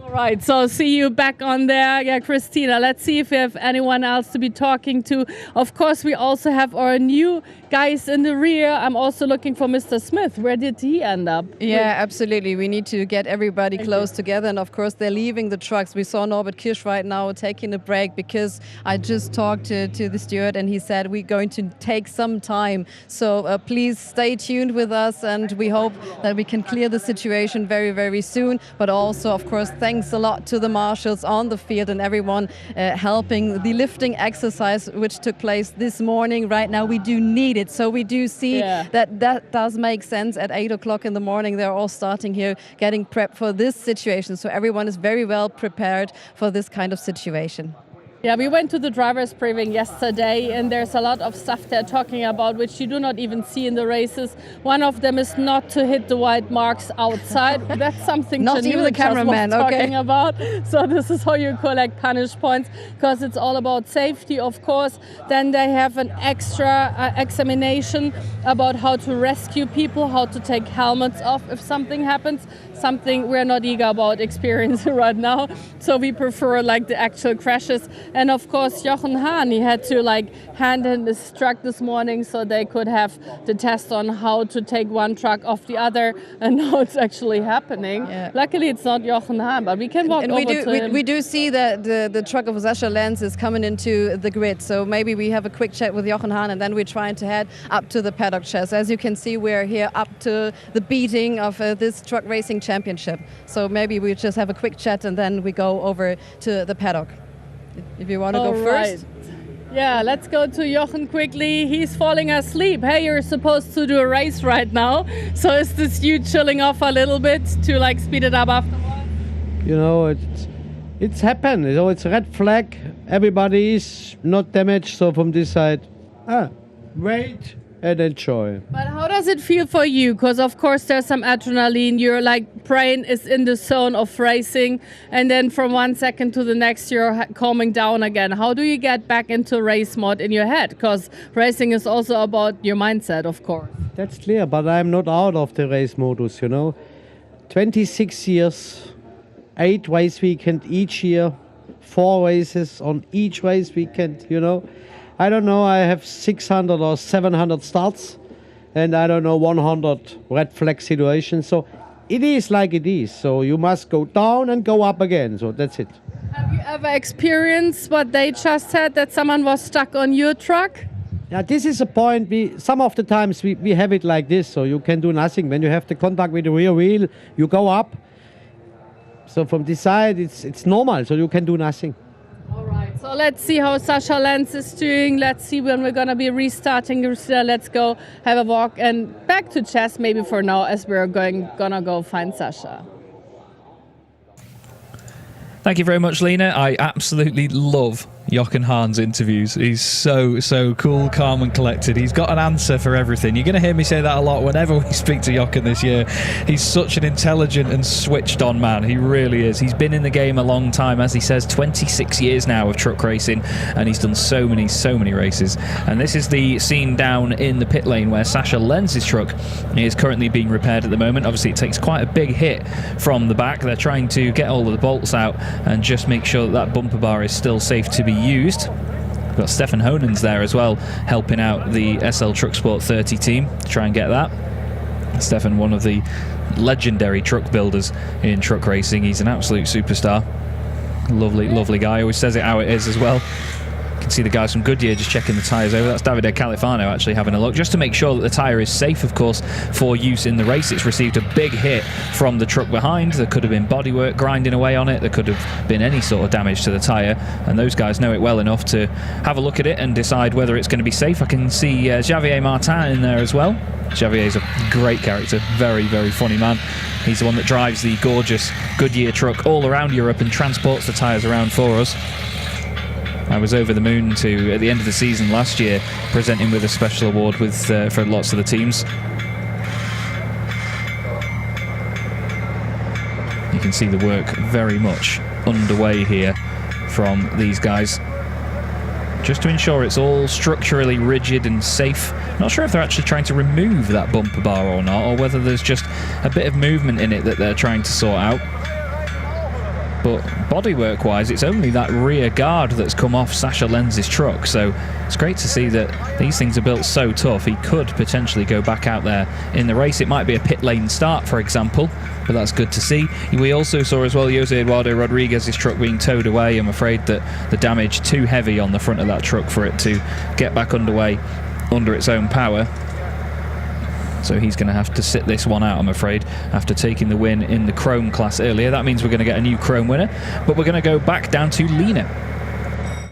Right, so see you back on there. Yeah, Christina, let's see if we have anyone else to be talking to. Of course, we also have our new guys in the rear. I'm also looking for Mr. Smith. Where did he end up? Yeah, absolutely. We need to get everybody close together. And of course, they're leaving the trucks. We saw Norbert Kirsch right now taking a break because I just talked to the steward and he said we're going to take some time. So please stay tuned with us and we hope that we can clear the situation very, very soon. But also, of course, thanks a lot to the marshals on the field and everyone helping the lifting exercise which took place this morning. Right now we do need it, so we do see that does make sense. At 8 o'clock in the morning they're all starting here getting prepped for this situation, so everyone is very well prepared for this kind of situation. Yeah, we went to the driver's briefing yesterday and there's a lot of stuff they're talking about which you do not even see in the races. One of them is not to hit the white marks outside. That's something not even the cameraman was talking about. So this is how you collect punish points because it's all about safety, of course. Then they have an extra examination about how to rescue people, how to take helmets off if something happens. Something we're not eager about experiencing right now. So we prefer like the actual crashes. And of course, Jochen Hahn, he had to like hand in his truck this morning so they could have the test on how to take one truck off the other. And now it's actually happening. Yeah. Luckily, it's not Jochen Hahn, but we can walk over to him. We do see that the truck of Sascha Lenz is coming into the grid. So maybe we have a quick chat with Jochen Hahn and then we're trying to head up to the paddock chest. As you can see, we're here up to the beating of this truck racing championship. So maybe we just have a quick chat and then we go over to the paddock. If you want to go first. Yeah, let's go to Jochen quickly. He's falling asleep. Hey, you're supposed to do a race right now. So is this you chilling off a little bit to like speed it up afterwards? You know, it's happened. You know, it's a red flag. Everybody is not damaged. So from this side, wait and enjoy. But how does it feel for you? Because of course there's some adrenaline. Your like brain is in the zone of racing, and then from 1 second to the next you're calming down again. How do you get back into race mode in your head? Because racing is also about your mindset, of course. That's clear, but I'm not out of the race modus. You know, 26 years, 8 race weekend each year, 4 races on each race weekend. You know. I don't know, I have 600 or 700 starts and I don't know 100 red flag situations. So it is like it is. So you must go down and go up again. So that's it. Have you ever experienced what they just said, that someone was stuck on your truck? Yeah, this is a point. Some of the times we have it like this. So you can do nothing. When you have the contact with the rear wheel, you go up. So from this side, it's normal. So you can do nothing. So let's see how Sascha Lenz is doing. Let's see when we're going to be restarting. Let's go have a walk and back to chess maybe for now as we're gonna go find Sascha. Thank you very much, Lena. I absolutely love Jochen Hahn's interviews. He's so cool, calm and collected. He's got an answer for everything. You're going to hear me say that a lot whenever we speak to Jochen this year. He's such an intelligent and switched on man. He really is. He's been in the game a long time, as he says, 26 years now of truck racing, and he's done so many races. And this is the scene down in the pit lane where Sascha Lenz's truck is currently being repaired at the moment. Obviously, it takes quite a big hit from the back. They're trying to get all of the bolts out and just make sure that bumper bar is still safe to be used. We've got Stefan Honens there as well, helping out the SL Truck Sport 30 team to try and get that. Stefan, one of the legendary truck builders in truck racing. He's an absolute superstar. Lovely, lovely guy. Always says it how it is as well. You can see the guys from Goodyear just checking the tyres over. That's Davide Califano actually having a look, just to make sure that the tyre is safe, of course, for use in the race. It's received a big hit from the truck behind. There could have been bodywork grinding away on it. There could have been any sort of damage to the tyre, and those guys know it well enough to have a look at it and decide whether it's going to be safe. I can see Javier Martin in there as well. Javier's a great character, very, very funny man. He's the one that drives the gorgeous Goodyear truck all around Europe and transports the tyres around for us. I was over the moon to, at the end of the season last year, presenting with a special award with for lots of the teams. You can see the work very much underway here from these guys, just to ensure it's all structurally rigid and safe. Not sure if they're actually trying to remove that bumper bar or not, or whether there's just a bit of movement in it that they're trying to sort out. But bodywork wise, it's only that rear guard that's come off Sasha Lenz's truck, so it's great to see that these things are built so tough. He could potentially go back out there in the race. It might be a pit lane start, for example, but that's good to see. We also saw as well Jose Eduardo Rodriguez's truck being towed away. I'm afraid that the damage too heavy on the front of that truck for it to get back underway under its own power. So he's going to have to sit this one out, I'm afraid, after taking the win in the Chrome class earlier. That means we're going to get a new Chrome winner, but we're going to go back down to Lena.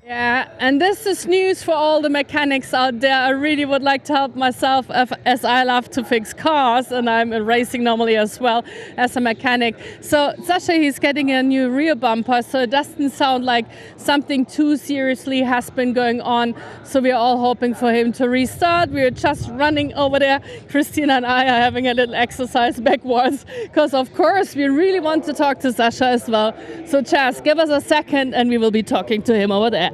Yeah, and this is news for all the mechanics out there. I really would like to help myself, as I love to fix cars, and I'm in racing normally as well as a mechanic. So Sasha, he's getting a new rear bumper, so it doesn't sound like something too seriously has been going on. So we're all hoping for him to restart. We're just running over there. Christina and I are having a little exercise backwards, because of course we really want to talk to Sasha as well. So Chaz, give us a second and we will be talking to him over there.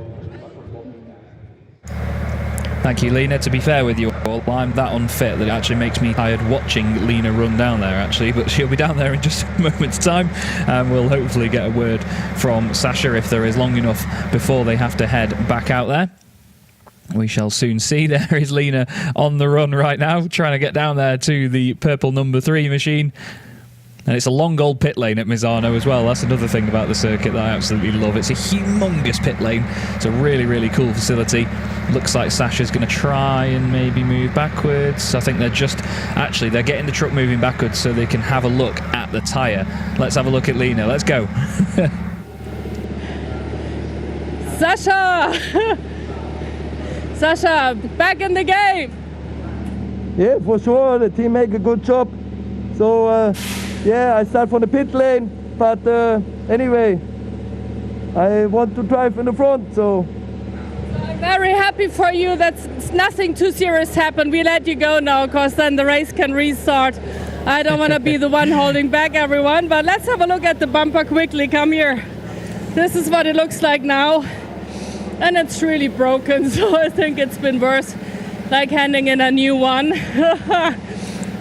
Thank you, Lena. To be fair with you all, I'm that unfit that it actually makes me tired watching Lena run down there, actually, but she'll be down there in just a moment's time, and we'll hopefully get a word from Sasha if there is long enough before they have to head back out there. We shall soon see. There is Lena on the run right now, trying to get down there to the purple number 3 machine. And it's a long old pit lane at Misano as well. That's another thing about the circuit that I absolutely love. It's a humongous pit lane. It's a really, really cool facility. Looks like Sasha's going to try and maybe move backwards. I think they're getting the truck moving backwards so they can have a look at the tyre. Let's have a look at Lena. Let's go. Sasha! Sasha, back in the game! Yeah, for sure. The team make a good job. So, yeah, I start from the pit lane, but anyway, I want to drive in the front, so. I'm very happy for you that nothing too serious happened. We let you go now, because then the race can restart. I don't want to be the one holding back everyone, but let's have a look at the bumper quickly. Come here. This is what it looks like now, and it's really broken, so I think it's been worse, like handing in a new one.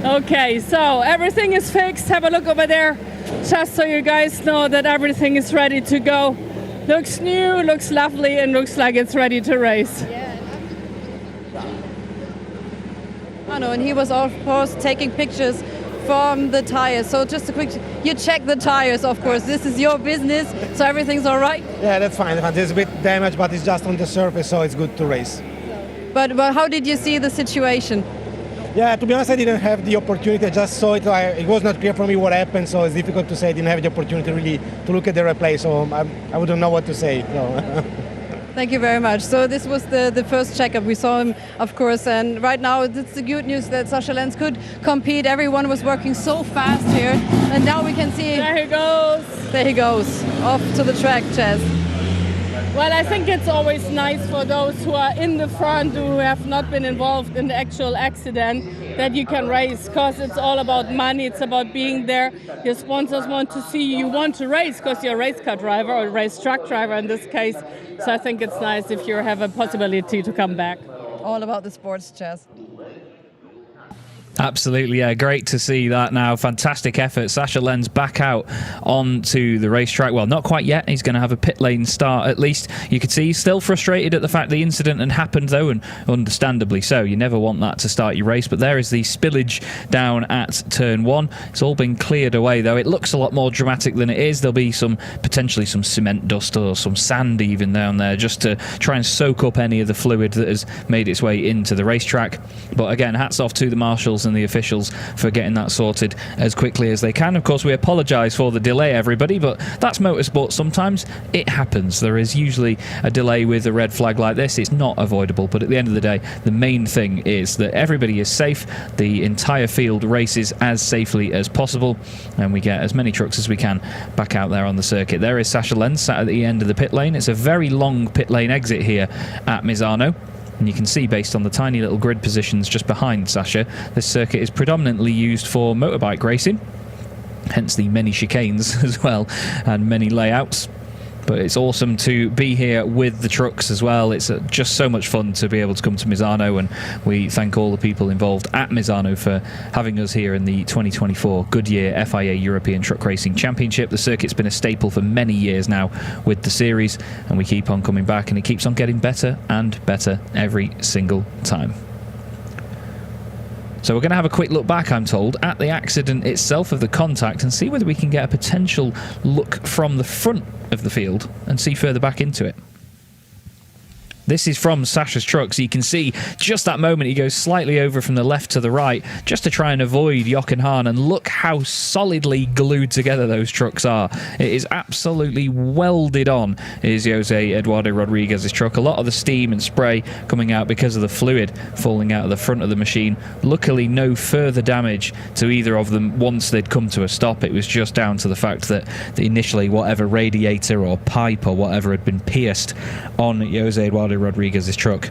Okay, so everything is fixed. Have a look over there, just so you guys know that everything is ready to go. Looks new, looks lovely, and looks like it's ready to race. And he was, of course, taking pictures from the tires. So just a quick, you check the tires, of course. This is your business, so everything's all right? Yeah, that's fine. There's a bit damage, but it's just on the surface, so it's good to race. But how did you see the situation? Yeah, to be honest, I didn't have the opportunity. I just saw it. It was not clear for me what happened, so it's difficult to say. I didn't have the opportunity really to look at the replay, so I wouldn't know what to say. No. Thank you very much. So this was the first checkup. We saw him, of course, and right now it's the good news that Sasha Lenz could compete. Everyone was working so fast here, and now we can see. There he goes. There he goes, off to the track, Chaz. Well, I think it's always nice for those who are in the front, who have not been involved in the actual accident, that you can race, because it's all about money, it's about being there. Your sponsors want to see you want to race, because you're a race car driver, or a race truck driver in this case. So I think it's nice if you have a possibility to come back. All about the sports, Chaz. Absolutely, yeah. Great to see that now. Fantastic effort. Sasha Lenz back out onto the racetrack. Well, not quite yet. He's going to have a pit lane start at least. You could see he's still frustrated at the fact the incident had happened, though, and understandably so. You never want that to start your race. But there is the spillage down at turn 1. It's all been cleared away, though. It looks a lot more dramatic than it is. There'll be potentially some cement dust or some sand even down there just to try and soak up any of the fluid that has made its way into the racetrack. But again, hats off to the marshals and the officials for getting that sorted as quickly as they can. Of course, we apologise for the delay, everybody, but that's motorsport. Sometimes it happens. There is usually a delay with a red flag like this. It's not avoidable, but at the end of the day, the main thing is that everybody is safe, the entire field races as safely as possible, and we get as many trucks as we can back out there on the circuit. There is Sasha Lenz sat at the end of the pit lane. It's a very long pit lane exit here at Misano. And you can see, based on the tiny little grid positions just behind Sasha, this circuit is predominantly used for motorbike racing, hence the many chicanes as well, and many layouts. But it's awesome to be here with the trucks as well. It's just so much fun to be able to come to Misano, and we thank all the people involved at Misano for having us here in the 2024 Goodyear FIA European Truck Racing Championship. The circuit's been a staple for many years now with the series, and we keep on coming back, and it keeps on getting better and better every single time. So we're going to have a quick look back, I'm told, at the accident itself of the contact and see whether we can get a potential look from the front of the field and see further back into it. This is from Sasha's truck, so you can see just that moment he goes slightly over from the left to the right just to try and avoid Jochen Hahn, and look how solidly glued together those trucks are. It is absolutely welded on, is Jose Eduardo Rodriguez's truck. A lot of the steam and spray coming out because of the fluid falling out of the front of the machine. Luckily, no further damage to either of them once they'd come to a stop. It was just down to the fact that initially whatever radiator or pipe or whatever had been pierced on Jose Eduardo Rodriguez's truck.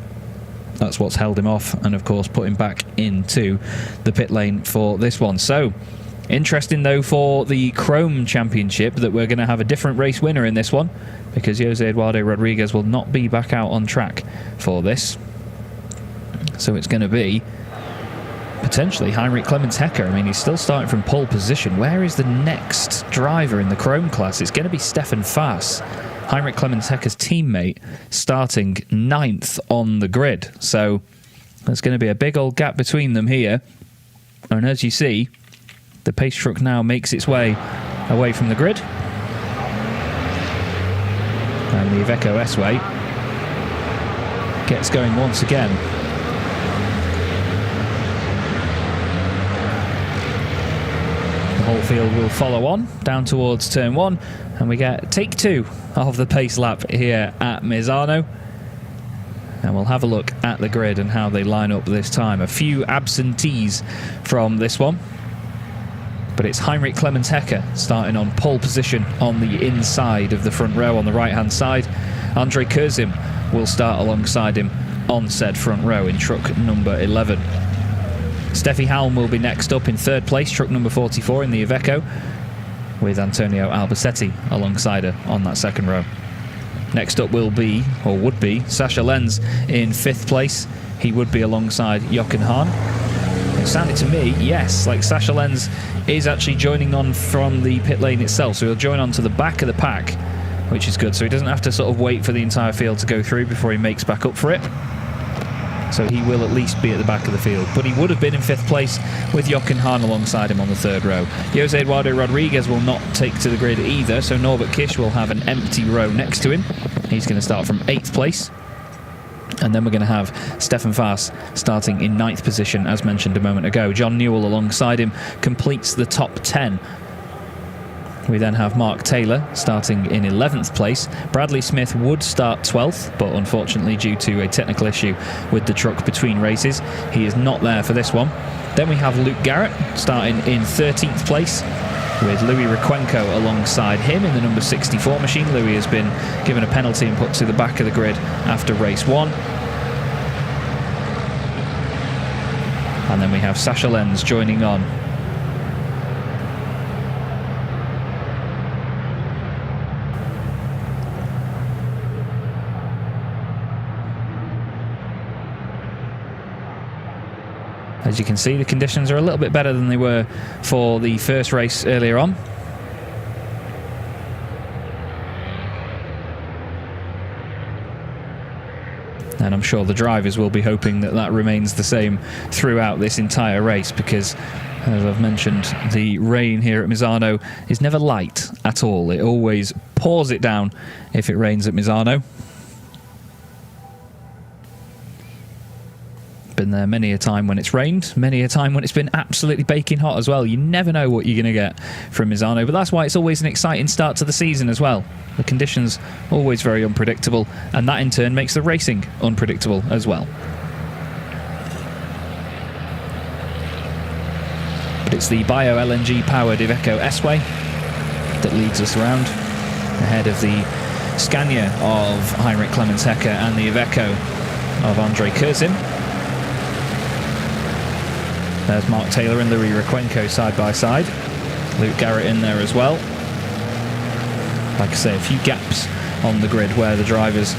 That's what's held him off, and of course put him back into the pit lane for this one. So interesting though for the Chrome Championship that we're going to have a different race winner in this one, because Jose Eduardo Rodriguez will not be back out on track for this. So it's going to be potentially Heinrich Clemens Hecker. I mean, he's still starting from pole position. Where is the next driver in the Chrome class? It's going to be Stefan Faas, Heinrich Clemens Hecker's teammate, starting 9th on the grid. So there's going to be a big old gap between them here. And as you see, the pace truck now makes its way away from the grid. And the Iveco S-Way gets going once again. The whole field will follow on down towards turn 1, and we get take 2 of the pace lap here at Misano. And we'll have a look at the grid and how they line up this time. A few absentees from this one, but it's Heinrich Clemens Hecker starting on pole position on the inside of the front row on the right hand side. Andre Kurzim will start alongside him on said front row in truck number 11. Steffi Halm will be next up in 3rd place, truck number 44 in the Iveco, with Antonio Albacetti alongside her on that 2nd row. Next up will be, or would be, Sasha Lenz in 5th place. He would be alongside Jochen Hahn. It sounded to me, yes, like Sasha Lenz is actually joining on from the pit lane itself, so he'll join on to the back of the pack, which is good, so he doesn't have to sort of wait for the entire field to go through before he makes back up for it. So he will at least be at the back of the field. But he would have been in 5th place with Jochen Hahn alongside him on the 3rd row. Jose Eduardo Rodriguez will not take to the grid either, so Norbert Kish will have an empty row next to him. He's going to start from 8th place. And then we're going to have Stefan Faas starting in 9th position, as mentioned a moment ago. John Newell alongside him completes the top 10. We then have Mark Taylor starting in 11th place. Bradley Smith would start 12th, but unfortunately due to a technical issue with the truck between races, he is not there for this one. Then we have Luke Garrett starting in 13th place, with Louis Requenco alongside him in the number 64 machine. Louis has been given a penalty and put to the back of the grid after race 1. And then we have Sasha Lenz joining on. As you can see, the conditions are a little bit better than they were for the first race earlier on. And I'm sure the drivers will be hoping that that remains the same throughout this entire race, because, as I've mentioned, the rain here at Misano is never light at all. It always pours it down if it rains at Misano. Been there many a time when it's rained, many a time when it's been absolutely baking hot as well. You never know what you're going to get from Misano, but that's why it's always an exciting start to the season as well. The conditions always very unpredictable, and that in turn makes the racing unpredictable as well. But it's the bio-LNG powered Iveco S-Way that leads us around, ahead of the Scania of Heinrich Clemens Hecker and the Iveco of Andrei Kurzim. There's Mark Taylor and Louis Requenco side by side. Luke Garrett in there as well. Like I say, a few gaps on the grid where the drivers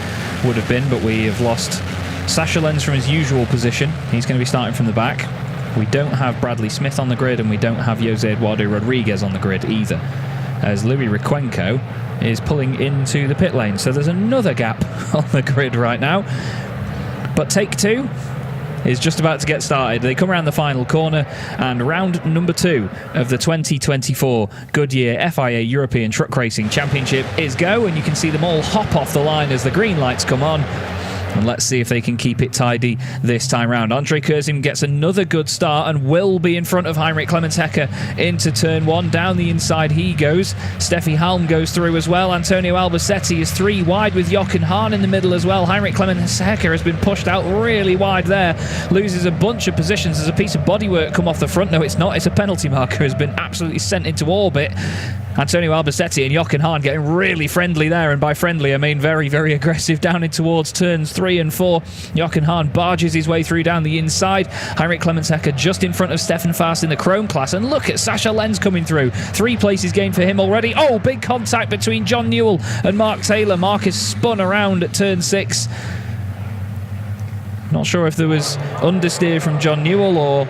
would have been, but we have lost Sasha Lenz from his usual position. He's going to be starting from the back. We don't have Bradley Smith on the grid, and we don't have Jose Eduardo Rodriguez on the grid either, as Louis Requenco is pulling into the pit lane. So there's another gap on the grid right now. But take two is just about to get started. They come around the final corner, and round number 2 of the 2024 Goodyear FIA European Truck Racing Championship is go, and you can see them all hop off the line as the green lights come on. And let's see if they can keep it tidy this time round. Andrei Kurzim gets another good start and will be in front of Heinrich Clemens Hecker into turn 1. Down the inside he goes. Steffi Halm goes through as well. Antonio Albacetti is 3 wide with Jochen Hahn in the middle as well. Heinrich Clemens Hecker has been pushed out really wide there. Loses a bunch of positions. There's a piece of bodywork come off the front. No, it's not. It's a penalty marker. Has been absolutely sent into orbit. Antonio Albacetti and Jochen Hahn getting really friendly there, and by friendly I mean very, very aggressive down in towards turns 3 and 4. Jochen Hahn barges his way through down the inside. Heinrich Clemens Hecker just in front of Stefan Faast in the Chrome class, and look at Sasha Lenz coming through. 3 places gained for him already. Oh, big contact between John Newell and Mark Taylor. Mark is spun around at turn 6. Not sure if there was understeer from John Newell or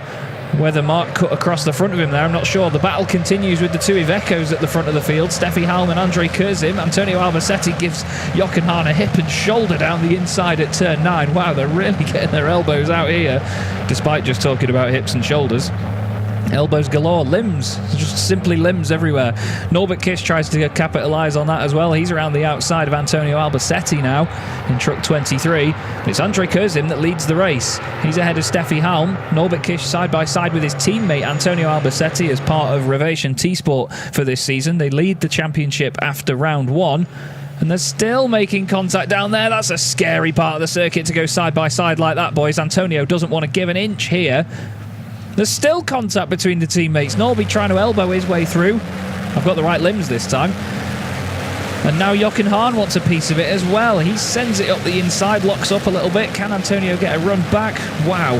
whether Mark cut across the front of him there. I'm not sure. The battle continues with the 2 Ivecos at the front of the field. Steffi Halm and Andrei Kurzim. Antonio Albacetti gives Jochen Hahn a hip and shoulder down the inside at turn 9. Wow, they're really getting their elbows out here, despite just talking about hips and shoulders. Elbows galore, limbs, just simply limbs everywhere. Norbert Kish tries to capitalise on that as well. He's around the outside of Antonio Albacetti now in truck 23. It's Andrei Kurzim that leads the race. He's ahead of Steffi Halm. Norbert Kish side by side with his teammate Antonio Albacetti as part of Revation T-Sport for this season. They lead the championship after round 1. And they're still making contact down there. That's a scary part of the circuit to go side by side like that, boys. Antonio doesn't want to give an inch here. There's still contact between the teammates. Norby trying to elbow his way through. I've got the right limbs this time. And now Jochen Hahn wants a piece of it as well. He sends it up the inside, locks up a little bit. Can Antonio get a run back? Wow.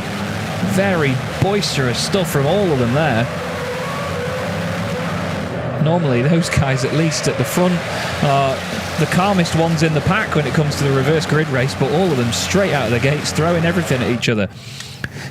Very boisterous stuff from all of them there. Normally those guys, at least at the front, are the calmest ones in the pack when it comes to the reverse grid race, but all of them straight out of the gates, throwing everything at each other.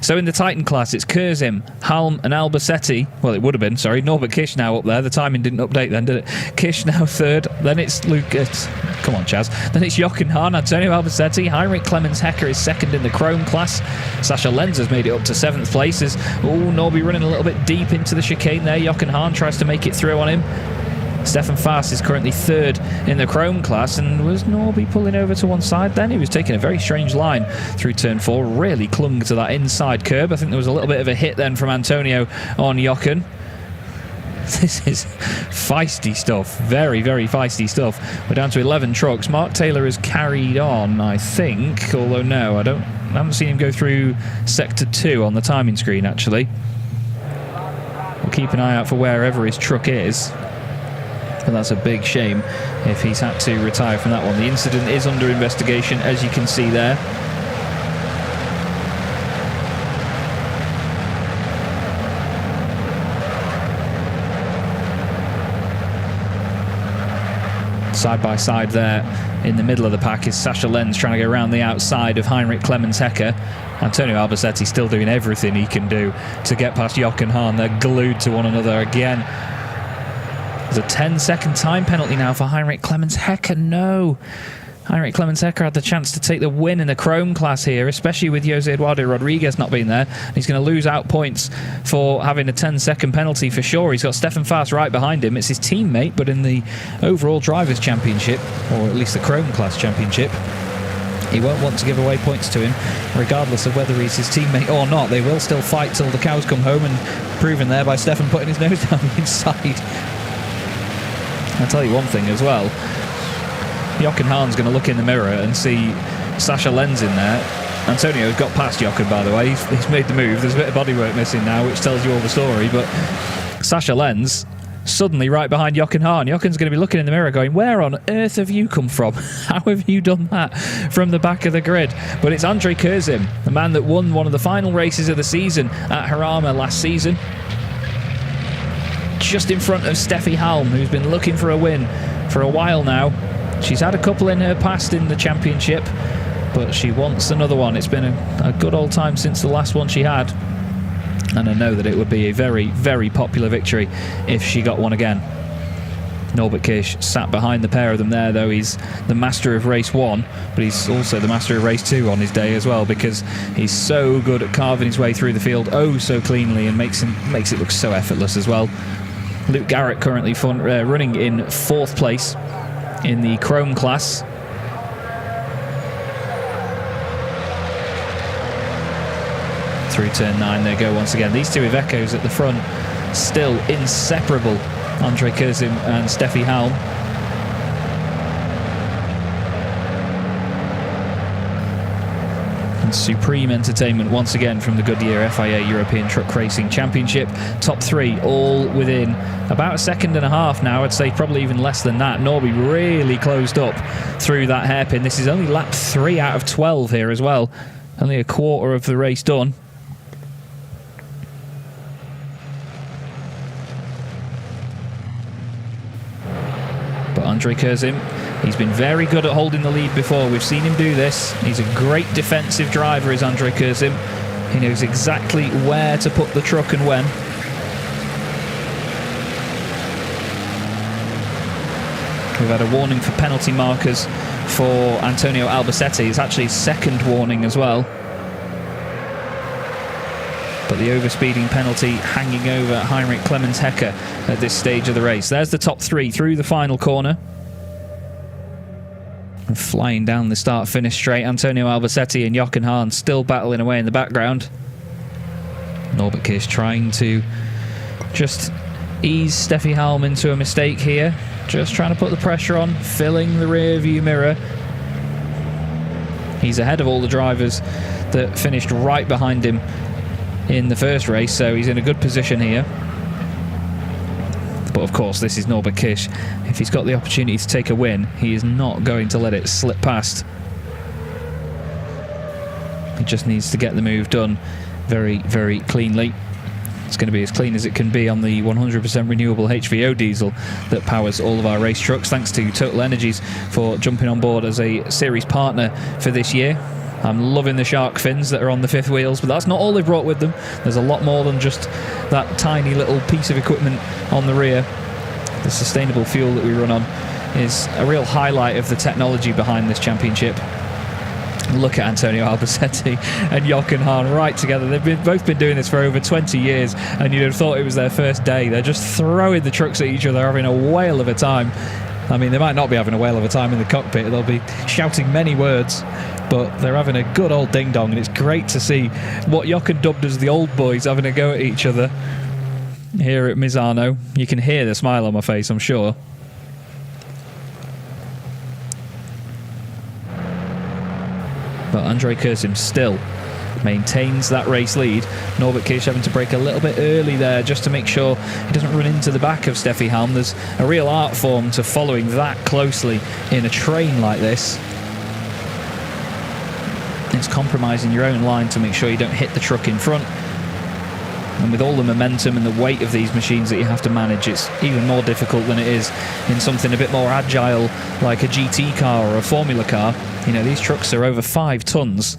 So in the Titan class, it's Kurzim, Halm and Albacetti. Well, it would have been, sorry. Norbert Kish now up there. The timing didn't update then, did it? Kish now 3rd. Then it's Lucas. Come on, Chaz. Then it's Jochen Hahn, Antonio Albacetti. Heinrich Clemens Hecker is 2nd in the Chrome class. Sasha Lenz has made it up to 7th place. Norby running a little bit deep into the chicane there. Jochen Hahn tries to make it through on him. Stefan Faast is currently 3rd in the Chrome class, and was Norby pulling over to one side then? He was taking a very strange line through turn 4, really clung to that inside curb. I think there was a little bit of a hit then from Antonio on Jochen. This is feisty stuff, very, very feisty stuff. We're down to 11 trucks. Mark Taylor has carried on, I think, although no, I haven't seen him go through sector 2 on the timing screen actually. We'll keep an eye out for wherever his truck is. But that's a big shame if he's had to retire from that one. The incident is under investigation, as you can see there. Side by side there in the middle of the pack is Sascha Lenz trying to go around the outside of Heinrich Clemens-Hecker. Antonio Albacete still doing everything he can do to get past Jochen Hahn. They're glued to one another again. There's a 10-second time penalty now for Heinrich Clemens-Hecker. No. Heinrich Clemens-Hecker had the chance to take the win in the Chrome class here, especially with Jose Eduardo Rodriguez not being there. He's going to lose out points for having a 10-second penalty for sure. He's got Stefan Faas right behind him. It's his teammate, but in the overall Drivers' Championship, or at least the Chrome class Championship, he won't want to give away points to him, regardless of whether he's his teammate or not. They will still fight till the cows come home, and proven there by Stefan putting his nose down the inside. I'll tell you one thing as well. Jochen Hahn's going to look in the mirror and see Sascha Lenz in there. Antonio's got past Jochen, by the way. He's made the move. There's a bit of bodywork missing now, which tells you all the story. But Sascha Lenz suddenly right behind Jochen Hahn. Jochen's going to be looking in the mirror going, where on earth have you come from? How have you done that from the back of the grid? But it's Andrei Kurzim, the man that won one of the final races of the season at Harama last season. Just in front of Steffi Halm, who's been looking for a win for a while now. She's had a couple in her past in the championship, but she wants another one. It's been a good old time since the last one she had, and I know that it would be a very, very popular victory if she got one again. Norbert Kish sat behind the pair of them there, though. He's the master of race 1, but he's also the master of race 2 on his day as well, because he's so good at carving his way through the field oh so cleanly, and makes it look so effortless as well. Luke Garrett currently running in 4th place in the Chrome class. Through turn 9 they go once again. These two Ivecos at the front, still inseparable. Andrei Kurzim and Steffi Halm. And supreme entertainment once again from the Goodyear FIA European Truck Racing Championship. Top 3 all within about a second and a half now. I'd say probably even less than that. Norby really closed up through that hairpin. This is only lap 3 out of 12 here as well. Only a quarter of the race done. But Andrei Kurzim, he's been very good at holding the lead before. We've seen him do this. He's a great defensive driver, is Andrei Kurzim. He knows exactly where to put the truck and when. We've had a warning for penalty markers for Antonio Albacete. It's actually his second warning as well. But the overspeeding penalty hanging over Heinrich Clemens-Hecker at this stage of the race. There's the top 3 through the final corner. And flying down the start-finish straight, Antonio Albacete and Jochen Hahn still battling away in the background. Norbert Kish trying to just ease Steffi Halm into a mistake here. Just trying to put the pressure on, filling the rear view mirror. He's ahead of all the drivers that finished right behind him in the first race, so he's in a good position here. But of course, this is Norbert Kish. If he's got the opportunity to take a win, he is not going to let it slip past. He just needs to get the move done very, very cleanly. It's going to be as clean as it can be on the 100% renewable HVO diesel that powers all of our race trucks. Thanks to Total Energies for jumping on board as a series partner for this year. I'm loving the shark fins that are on the 5th wheels, but that's not all they've brought with them. There's a lot more than just that tiny little piece of equipment on the rear. The sustainable fuel that we run on is a real highlight of the technology behind this championship. Look at Antonio Albacete and Jochen Hahn right together. They've both been doing this for over 20 years, and you'd have thought it was their first day. They're just throwing the trucks at each other, having a whale of a time. I mean, they might not be having a whale of a time in the cockpit. They'll be shouting many words, but they're having a good old ding-dong, and it's great to see what Jochen dubbed as the old boys having a go at each other here at Misano. You can hear the smile on my face, I'm sure. But Andrei Kurzim still maintains that race lead. Norbert Kish having to brake a little bit early there just to make sure he doesn't run into the back of Steffi Halm. There's a real art form to following that closely in a train like this. It's compromising your own line to make sure you don't hit the truck in front. And with all the momentum and the weight of these machines that you have to manage, it's even more difficult than it is in something a bit more agile like a GT car or a Formula car. You know, these trucks are over 5 tons,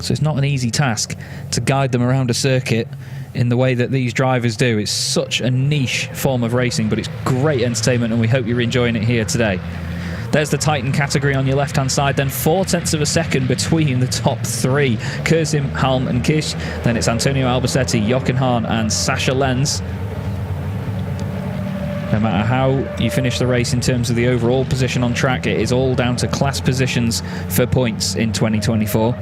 so it's not an easy task to guide them around a circuit in the way that these drivers do. It's such a niche form of racing, but it's great entertainment, and we hope you're enjoying it here today. There's the Titan category on your left-hand side, then 0.4 of a second between the top 3. Kurzim, Halm and Kish. Then it's Antonio Albacete, Jochen Hahn and Sascha Lenz. No matter how you finish the race in terms of the overall position on track, it is all down to class positions for points in 2024.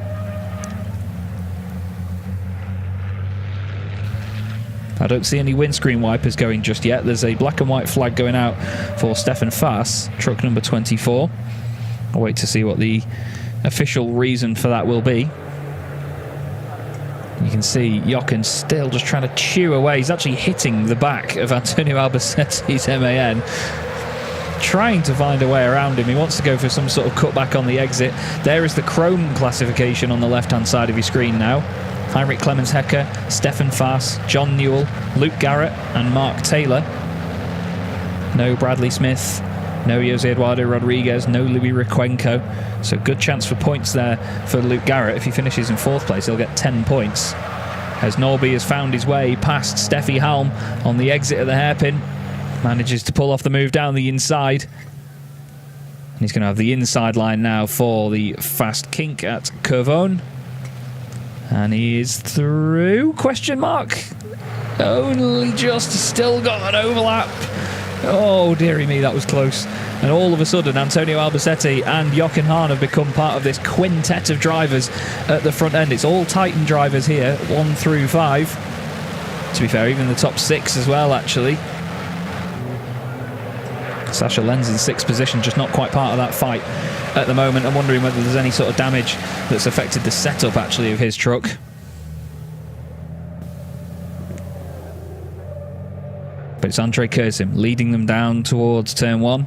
I don't see any windscreen wipers going just yet. There's a black and white flag going out for Stefan Faas, truck number 24. I'll wait to see what the official reason for that will be. You can see Jochen still just trying to chew away. He's actually hitting the back of Antonio Albacete's MAN, trying to find a way around him. He wants to go for some sort of cutback on the exit. There is the chrome classification on the left-hand side of your screen now. Heinrich Clemens Hecker, Stefan Faas, John Newell, Luke Garrett and Mark Taylor. No Bradley Smith, no Jose Eduardo Rodriguez, no Louis Requenco. So good chance for points there for Luke Garrett. If he finishes in 4th place, he'll get 10 points. As Norby has found his way past Steffi Halm on the exit of the hairpin. Manages to pull off the move down the inside. And he's going to have the inside line now for the fast kink at Curvone. And he is through, question mark. Only just, still got an overlap. Oh, dearie me, that was close. And all of a sudden, Antonio Albacete and Jochen Hahn have become part of this quintet of drivers at the front end. It's all Titan drivers here, 1 through 5. To be fair, even the top 6 as well, actually. Sascha Lenz in 6th position, just not quite part of that fight at the moment. I'm wondering whether there's any sort of damage that's affected the setup, actually, of his truck. But it's Andrei Kurzim leading them down towards turn 1.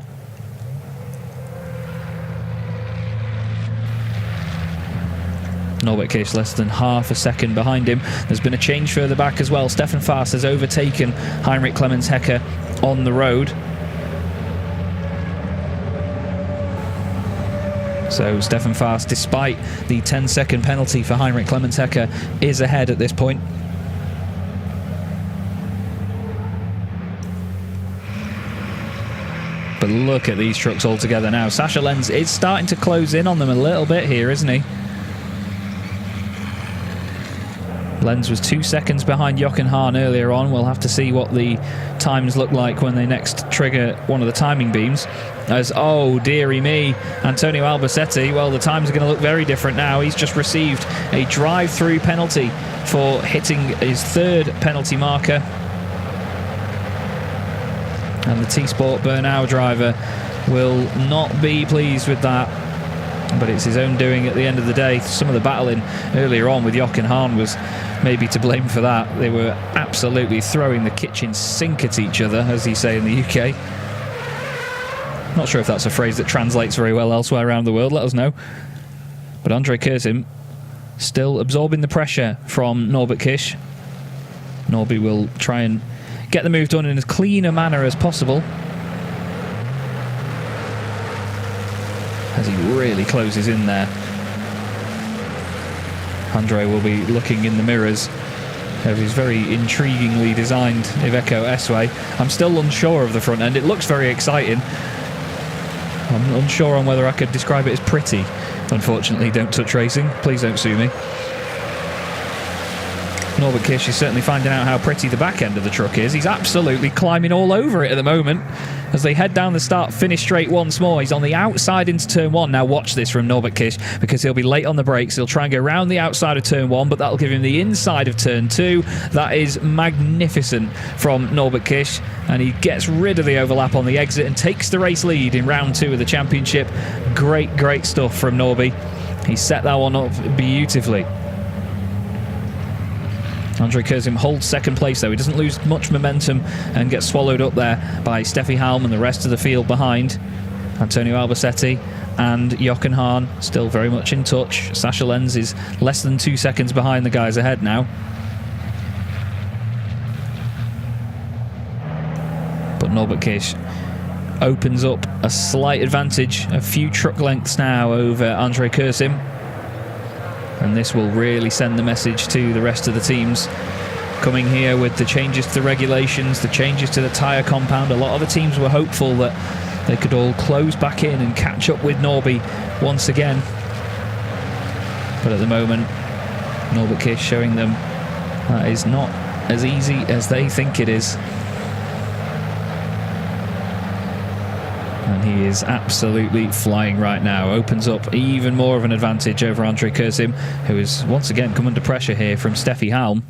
Norbert Kish less than half a second behind him. There's been a change further back as well. Stefan Faas has overtaken Heinrich Clemens Hecker on the road. So Stefan Faas, despite the 10-second penalty for Heinrich Clemens Hecker, is ahead at this point. But look at these trucks all together now. Sascha Lenz is starting to close in on them a little bit here, isn't he? Lenz was 2 seconds behind Jochen Hahn earlier on. We'll have to see what the times look like when they next trigger one of the timing beams. As, oh dearie me, Antonio Albacete, well, the times are going to look very different now. He's just received a drive-through penalty for hitting his 3rd penalty marker. And the T-Sport Bernau driver will not be pleased with that. But it's his own doing at the end of the day. Some of the battling earlier on with Jochen Hahn was maybe to blame for that. They were absolutely throwing the kitchen sink at each other, as you say in the UK. Not sure if that's a phrase that translates very well elsewhere around the world. Let us know. But Andrei Kurzim still absorbing the pressure from Norbert Kish. Norby will try and get the move done in as clean a manner as possible, as he really closes in there. Andrei will be looking in the mirrors of his very intriguingly designed Iveco S-Way. I'm still unsure of the front end. It looks very exciting. I'm unsure on whether I could describe it as pretty. Unfortunately, don't touch racing. Please don't sue me. Norbert Kish is certainly finding out how pretty the back end of the truck is. He's absolutely climbing all over it at the moment as they head down the start, finish straight once more. He's on the outside into turn 1. Now watch this from Norbert Kish, because he'll be late on the brakes. He'll try and go around the outside of turn 1, but that'll give him the inside of turn 2. That is magnificent from Norbert Kish, and he gets rid of the overlap on the exit and takes the race lead in round 2 of the championship. Great stuff from Norby. He set that one up beautifully. Andrei Kurzim holds 2nd place though. He doesn't lose much momentum and gets swallowed up there by Steffi Halm and the rest of the field behind. Antonio Albacete and Jochen Hahn still very much in touch. Sascha Lenz is less than 2 seconds behind the guys ahead now. But Norbert Kish opens up a slight advantage, a few truck lengths now over Andrei Kursim. And this will really send the message to the rest of the teams coming here with the changes to the regulations, the changes to the tyre compound. A lot of the teams were hopeful that they could all close back in and catch up with Norby once again. But at the moment, Norbert Kish showing them that is not as easy as they think it is. And he is absolutely flying right now. Opens up even more of an advantage over Andrei Kursim, who has once again come under pressure here from Steffi Halm.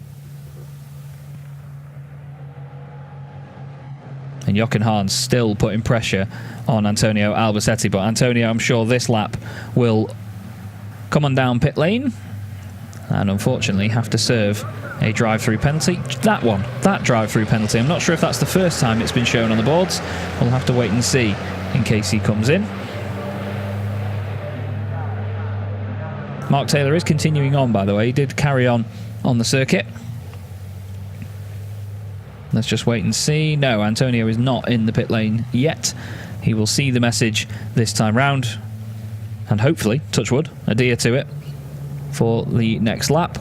And Jochen Hahn still putting pressure on Antonio Albacete. But Antonio, I'm sure this lap will come on down pit lane and unfortunately have to serve a drive-through penalty. That drive-through penalty. I'm not sure if that's the first time it's been shown on the boards. We'll have to wait and see in case he comes in. Mark Taylor is continuing on, by the way. He did carry on the circuit. Let's just wait and see. No, Antonio is not in the pit lane yet. He will see the message this time round and hopefully, touch wood, adhere to it for the next lap.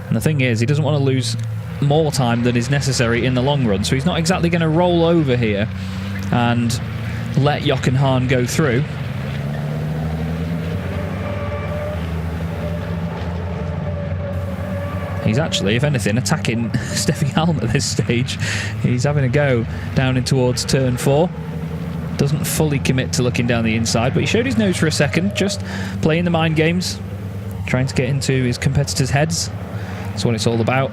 And the thing is, he doesn't want to lose more time than is necessary in the long run, so he's not exactly going to roll over here and let Jochen Hahn go through. He's actually, if anything, attacking Steffi Halm at this stage. He's having a go down in towards turn 4. Doesn't fully commit to looking down the inside, but he showed his nose for a second, just playing the mind games, trying to get into his competitors' heads. That's what it's all about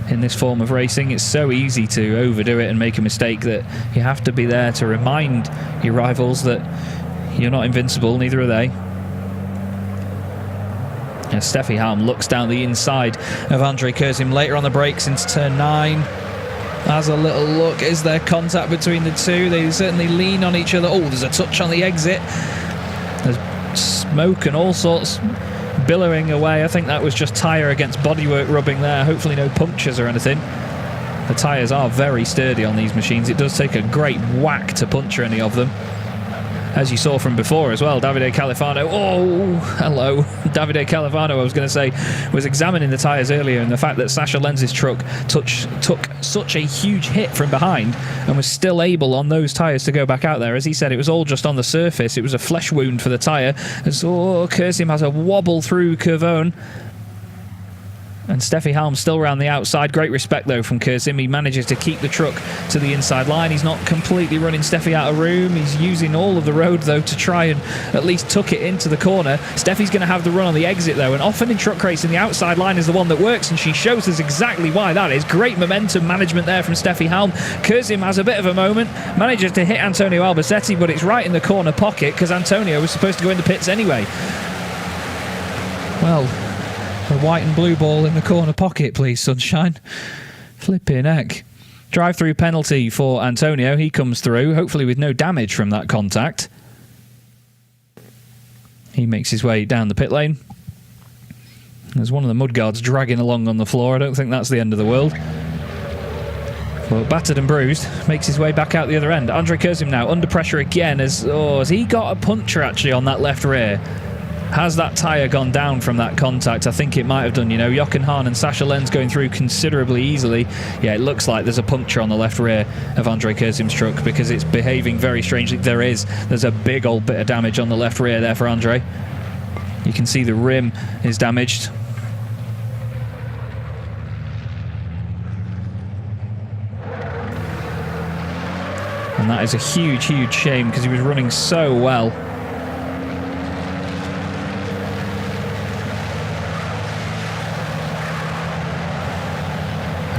in this form of racing. It's so easy to overdo it and make a mistake that you have to be there to remind your rivals that you're not invincible, neither are they. As Steffi Halm looks down the inside of Andrei Kursim later on the brakes into turn 9. Has a little look. Is there contact between the two? They certainly lean on each other. Oh, there's a touch on the exit. There's smoke and all sorts billowing away. I think that was just tyre against bodywork rubbing there. Hopefully no punctures or anything. The tyres are very sturdy on these machines. It does take a great whack to puncture any of them. As you saw from before as well, Davide Califano, oh, hello. Davide Califano, I was going to say, was examining the tyres earlier, and the fact that Sasha Lenz's truck took such a huge hit from behind and was still able on those tyres to go back out there. As he said, it was all just on the surface. It was a flesh wound for the tyre. And so Kursim has a wobble through Curvone. And Steffi Halm still around the outside. Great respect, though, from Kursim. He manages to keep the truck to the inside line. He's not completely running Steffi out of room. He's using all of the road, though, to try and at least tuck it into the corner. Steffi's going to have the run on the exit, though. And often in truck racing, the outside line is the one that works, and she shows us exactly why that is. Great momentum management there from Steffi Halm. Kursim has a bit of a moment. Manages to hit Antonio Albacete, but it's right in the corner pocket because Antonio was supposed to go in the pits anyway. Well, the white and blue ball in the corner pocket, please, sunshine. Flipping heck. Drive-through penalty for Antonio. He comes through, hopefully with no damage from that contact. He makes his way down the pit lane. There's one of the mudguards dragging along on the floor. I don't think that's the end of the world. Well, battered and bruised, makes his way back out the other end. Andrei Kursim now under pressure again. Has he got a puncture actually on that left rear? Has that tyre gone down from that contact? I think it might have done, you know. Jochen Hahn and Sasha Lenz going through considerably easily. Yeah, it looks like there's a puncture on the left rear of Andrei Kursim's truck because it's behaving very strangely. There's a big old bit of damage on the left rear there for Andrei. You can see the rim is damaged. And that is a huge, huge shame because he was running so well.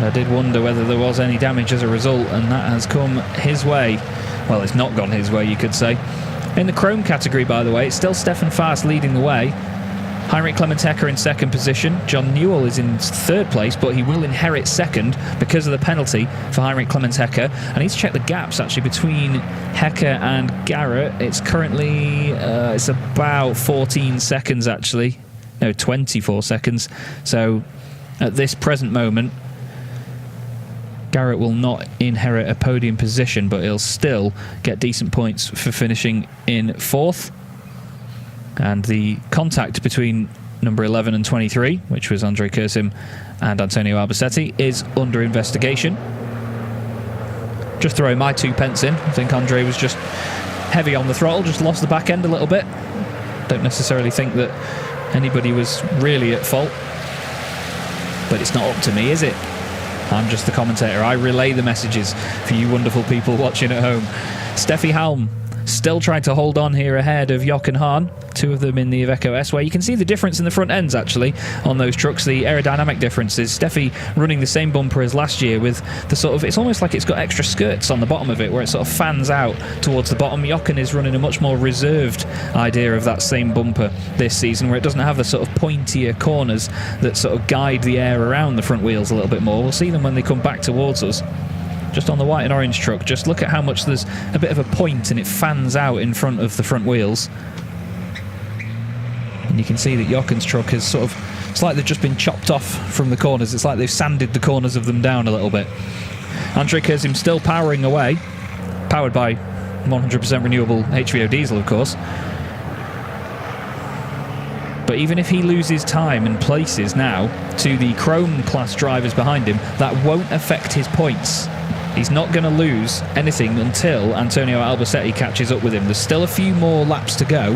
I did wonder whether there was any damage as a result, and that has come his way. Well, it's not gone his way, you could say. In the chrome category, by the way, it's still Stefan Fast leading the way. Heinrich Clemens-Hecker in second position. John Newell is in third place, but he will inherit second because of the penalty for Heinrich Clemens-Hecker. I need to check the gaps, actually, between Hecker and Garrett. It's currently, it's about 14 seconds, actually. No, 24 seconds. So, at this present moment, Garrett will not inherit a podium position, but he'll still get decent points for finishing in 4th. And the contact between number 11 and 23, which was Andrei Kurzim and Antonio Albacete, is under investigation. Just throwing my 2 pence in. I think Andrei was just heavy on the throttle, just lost the back end a little bit. Don't necessarily think that anybody was really at fault. But it's not up to me, is it? I'm just the commentator. I relay the messages for you wonderful people watching at home. Steffi Halm still trying to hold on here ahead of Jochen Hahn, 2 of them in the Iveco S, where you can see the difference in the front ends actually on those trucks, the aerodynamic differences. Steffi running the same bumper as last year with the sort of, it's almost like it's got extra skirts on the bottom of it where it sort of fans out towards the bottom. Jochen is running a much more reserved idea of that same bumper this season, where it doesn't have the sort of pointier corners that sort of guide the air around the front wheels a little bit more. We'll see them when they come back towards us. Just on the white and orange truck, just look at how much there's a bit of a point and it fans out in front of the front wheels. And you can see that Jochen's truck has sort of, it's like they've just been chopped off from the corners. It's like they've sanded the corners of them down a little bit. Andrei Kurzim still powering away, powered by 100% renewable HVO diesel, of course. But even if he loses time and places now to the Chrome class drivers behind him, that won't affect his points. He's not going to lose anything until Antonio Albacete catches up with him. There's still a few more laps to go.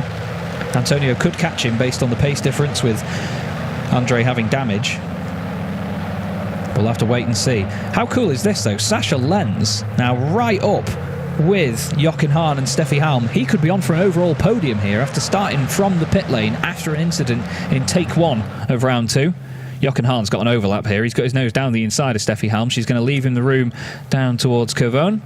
Antonio could catch him based on the pace difference with Andrei having damage. We'll have to wait and see. How cool is this though? Sasha Lenz now right up with Jochen Hahn and Steffi Halm. He could be on for an overall podium here after starting from the pit lane after an incident in take 1 of round 2. Jochen Hahn's got an overlap here. He's got his nose down the inside of Steffi Halm. She's going to leave him the room down towards Covone.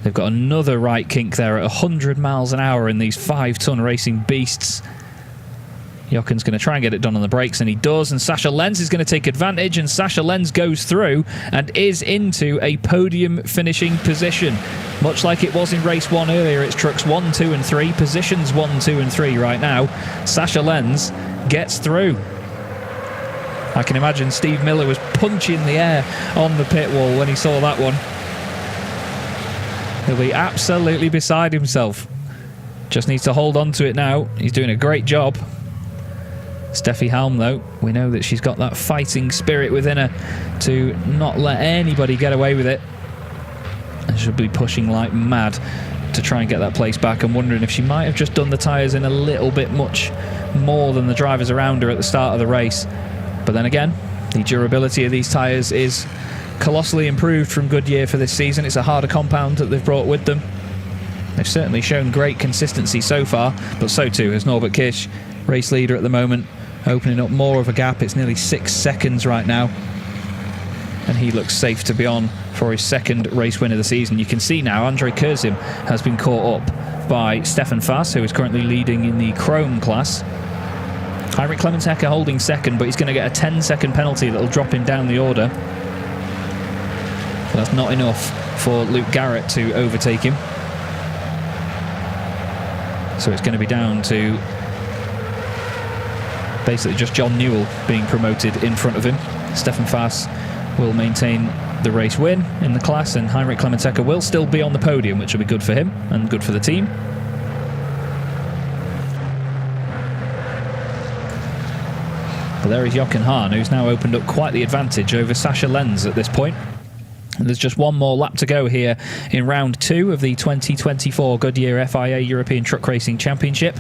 They've got another right kink there at 100 miles an hour in these 5-ton racing beasts. Jochen's going to try and get it done on the brakes, and he does, and Sasha Lenz is going to take advantage, and Sasha Lenz goes through and is into a podium finishing position. Much like it was in race 1 earlier, it's trucks 1, 2 and 3, positions 1, 2 and 3 right now. Sasha Lenz gets through. I can imagine Steve Miller was punching the air on the pit wall when he saw that one. He'll be absolutely beside himself. Just needs to hold on to it now. He's doing a great job. Steffi Halm, though, we know that she's got that fighting spirit within her to not let anybody get away with it. And she'll be pushing like mad to try and get that place back. I'm wondering if she might have just done the tyres in a little bit much more than the drivers around her at the start of the race. But then again, the durability of these tyres is colossally improved from Goodyear for this season. It's a harder compound that they've brought with them. They've certainly shown great consistency so far, but so too has Norbert Kirsch, race leader at the moment, opening up more of a gap. It's nearly 6 seconds right now, and he looks safe to be on for his 2nd race win of the season. You can see now Andrei Kurzim has been caught up by Stefan Fass, who is currently leading in the Chrome class. Heinrich Clementecker holding 2nd, but he's going to get a 10-second penalty that will drop him down the order. But that's not enough for Luke Garrett to overtake him. So it's going to be down to basically just John Newell being promoted in front of him. Stefan Fass will maintain the race win in the class, and Heinrich Clementecker will still be on the podium, which will be good for him and good for the team. But there is Jochen Hahn, who's now opened up quite the advantage over Sasha Lenz at this point. And there's just one more lap to go here in round 2 of the 2024 Goodyear FIA European Truck Racing Championship,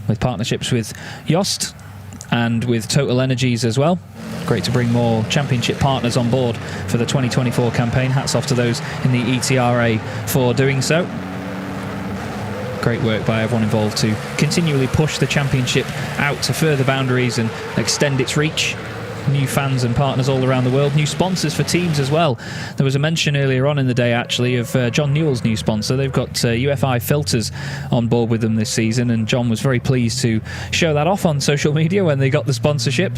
with partnerships with Yost and with Total Energies as well. Great to bring more championship partners on board for the 2024 campaign. Hats off to those in the ETRA for doing so. Great work by everyone involved to continually push the championship out to further boundaries and extend its reach. New fans and partners all around the world, new sponsors for teams as well. There was a mention earlier on in the day actually of John Newell's new sponsor. They've got UFI filters on board with them this season, and John was very pleased to show that off on social media when they got the sponsorship.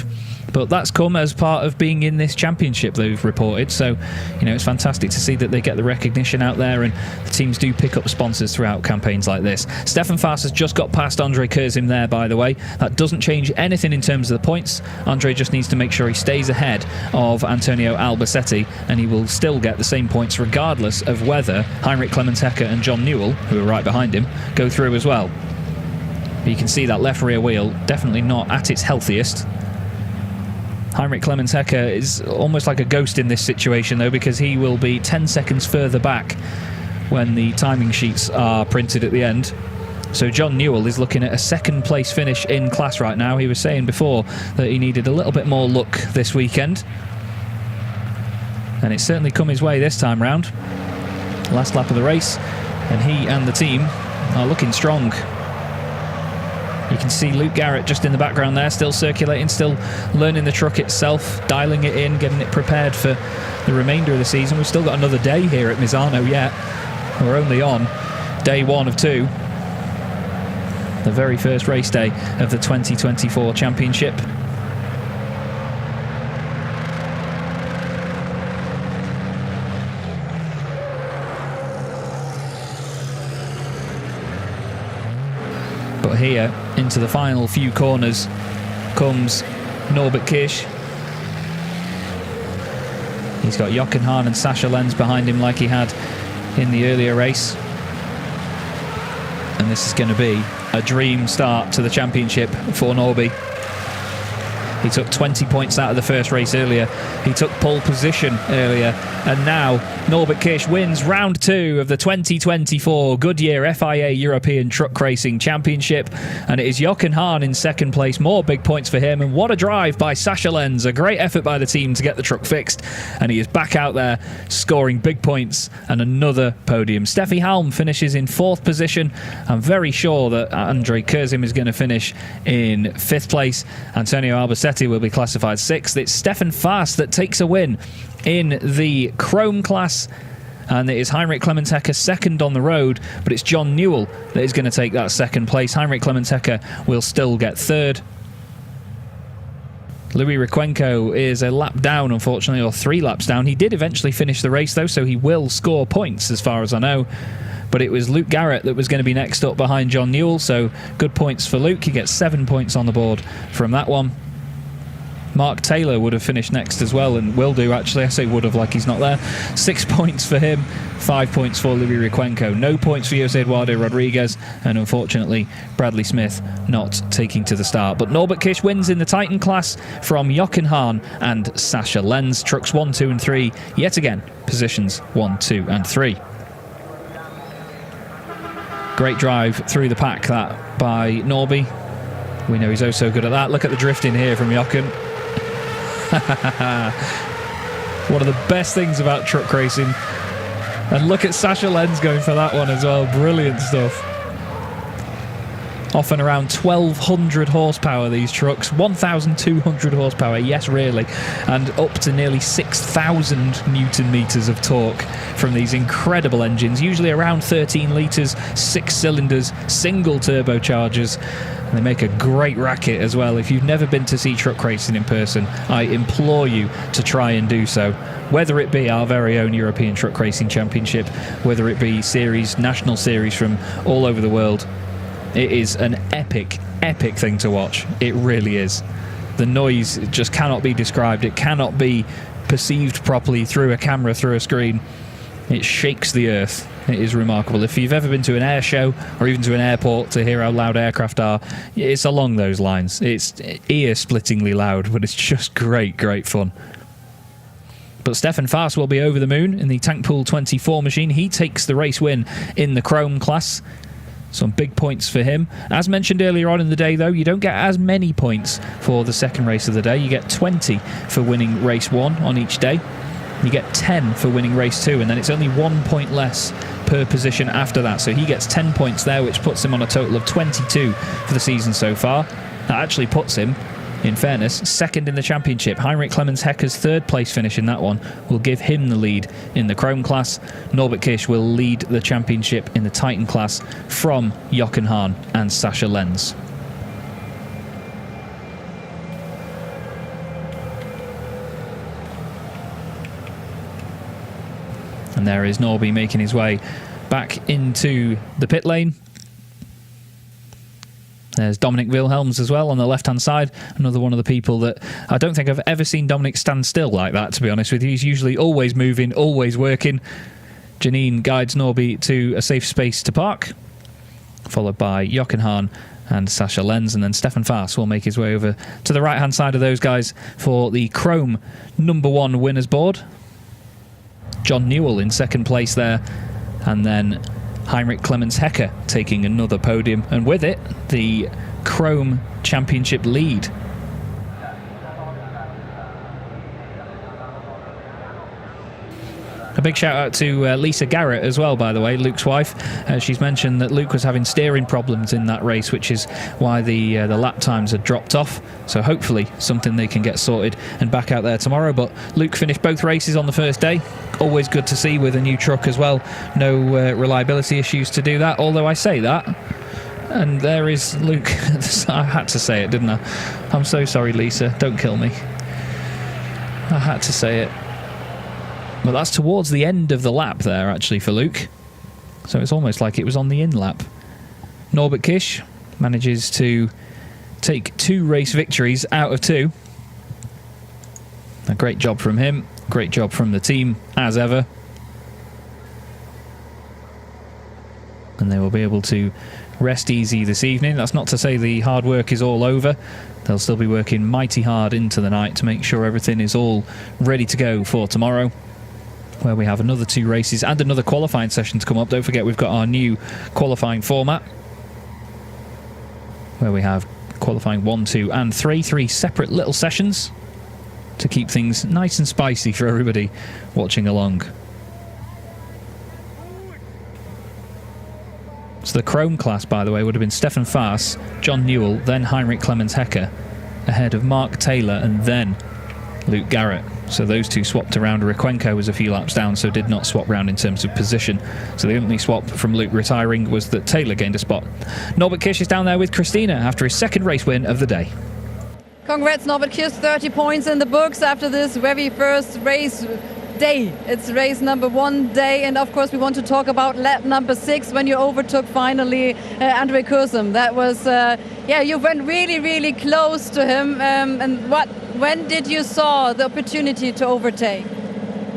But that's come as part of being in this championship, they've reported. So, you know, it's fantastic to see that they get the recognition out there, and the teams do pick up sponsors throughout campaigns like this. Stefan Fass has just got past Andrei Kurzim there, by the way. That doesn't change anything in terms of the points. Andrei just needs to make sure he stays ahead of Antonio Albacete, and he will still get the same points regardless of whether Heinrich Clemens-Hecker and John Newell, who are right behind him, go through as well. You can see that left rear wheel definitely not at its healthiest. Heinrich Clemens-Hecker is almost like a ghost in this situation though, because he will be 10 seconds further back when the timing sheets are printed at the end. So John Newell is looking at a second place finish in class right now. He was saying before that he needed a little bit more luck this weekend, and it's certainly come his way this time round. Last lap of the race, and he and the team are looking strong. You can see Luke Garrett just in the background there, still circulating, still learning the truck itself, dialing it in, getting it prepared for the remainder of the season. We've still got another day here at Misano yet. We're only on day 1 of 2. The very first race day of the 2024 championship. But here, into the final few corners, comes Norbert Kirsch. He's got Jochen Hahn and Sascha Lenz behind him like he had in the earlier race. And this is going to be a dream start to the championship for Norby. He took 20 points out of the first race earlier. He took pole position earlier. And now Norbert Kirsch wins round 2 of the 2024 Goodyear FIA European Truck Racing Championship. And it is Jochen Hahn in second place. More big points for him. And what a drive by Sascha Lenz. A great effort by the team to get the truck fixed. And he is back out there scoring big points and another podium. Steffi Halm finishes in 4th position. I'm very sure that Andre Kurzim is going to finish in 5th place. Antonio Albacete will be classified 6th. It's Stefan Faas that takes a win in the Chrome class, and it is Heinrich Clemens-Hecker second on the road, but it's John Newell that is going to take that second place. Heinrich Clemens-Hecker will still get 3rd. Louis Requenco is a lap down, unfortunately, or 3 laps down. He did eventually finish the race though, so he will score points as far as I know. But it was Luke Garrett that was going to be next up behind John Newell, so good points for Luke. He gets 7 points on the board from that one. Mark Taylor would have finished next as well, and will do actually. I say would have like he's not there. 6 points for him, 5 points for Louis Requenco. No points for Jose Eduardo Rodriguez, and unfortunately Bradley Smith not taking to the start. But Norbert Kirsch wins in the Titan class from Jochen Hahn and Sascha Lenz. Trucks 1, 2 and 3, yet again positions 1, 2 and 3. Great drive through the pack that by Norby. We know he's oh so good at that. Look at the drifting here from Jochen. One of the best things about truck racing. And look at Sascha Lenz going for that one as well. Brilliant stuff. Often around 1,200 horsepower, these trucks. 1,200 horsepower, yes, really. And up to nearly 6,000 Newton meters of torque from these incredible engines. Usually around 13 litres, 6 cylinders, single turbochargers. And they make a great racket as well. If you've never been to see truck racing in person, I implore you to try and do so. Whether it be our very own European Truck Racing Championship, whether it be series, national series from all over the world, it is an epic, epic thing to watch. It really is. The noise just cannot be described. It cannot be perceived properly through a camera, through a screen. It shakes the earth. It is remarkable. If you've ever been to an air show or even to an airport to hear how loud aircraft are, it's along those lines. It's ear-splittingly loud, but it's just great, great fun. But Stefan Faas will be over the moon in the Tank Pool 24 machine. He takes the race win in the Chrome class. Some big points for him. As mentioned earlier on in the day, though, you don't get as many points for the second race of the day. You get 20 for winning race 1 on each day. You get 10 for winning race 2, and then it's only 1 point less per position after that. So he gets 10 points there, which puts him on a total of 22 for the season so far. That actually puts him, in fairness, second in the championship. Heinrich Clemens-Hecker's 3rd place finish in that one will give him the lead in the Chrome class. Norbert Kirsch will lead the championship in the Titan class from Jochen Hahn and Sascha Lenz. And there is Norby making his way back into the pit lane. There's Dominic Wilhelms as well on the left-hand side. Another one of the people that I don't think I've ever seen Dominic stand still like that, to be honest with you. He's usually always moving, always working. Janine guides Norby to a safe space to park, followed by Jochen Hahn and Sasha Lenz, and then Stefan Faas will make his way over to the right-hand side of those guys for the Chrome #1 winners board. John Newell in second place there, and then Heinrich Clemens Hecker taking another podium, and with it, the Chrome Championship lead. A big shout out to Lisa Garrett as well, by the way, Luke's wife. She's mentioned that Luke was having steering problems in that race, which is why the lap times had dropped off. So hopefully something they can get sorted and back out there tomorrow. But Luke finished both races on the first day. Always good to see with a new truck as well. No reliability issues to do that, although I say that. And there is Luke. I had to say it, didn't I? I'm so sorry, Lisa. Don't kill me. I had to say it. But that's towards the end of the lap there, actually, for Luke. So it's almost like it was on the in lap. Norbert Kish manages to take 2 race victories out of 2. A great job from him. Great job from the team, as ever. And they will be able to rest easy this evening. That's not to say the hard work is all over. They'll still be working mighty hard into the night to make sure everything is all ready to go for tomorrow, where we have another 2 races and another qualifying session to come up. Don't forget, we've got our new qualifying format, where we have qualifying 1, 2 and 3 separate little sessions to keep things nice and spicy for everybody watching along. So the Chrome class, by the way, would have been Stefan Faas, John Newell, then Heinrich Clemens Hecker, ahead of Mark Taylor and then Luke Garrett. So those 2 swapped around. Requenco was a few laps down, so did not swap round in terms of position. So the only swap from Luke retiring was that Taylor gained a spot. Norbert Kish is down there with Christina after his second race win of the day. Congrats, Norbert Kish, 30 points in the books after this very first race day. It's race #1 day, and of course we want to talk about lap #6 when you overtook finally Andre Kursum. That was, you went really close to him. And when did you saw the opportunity to overtake?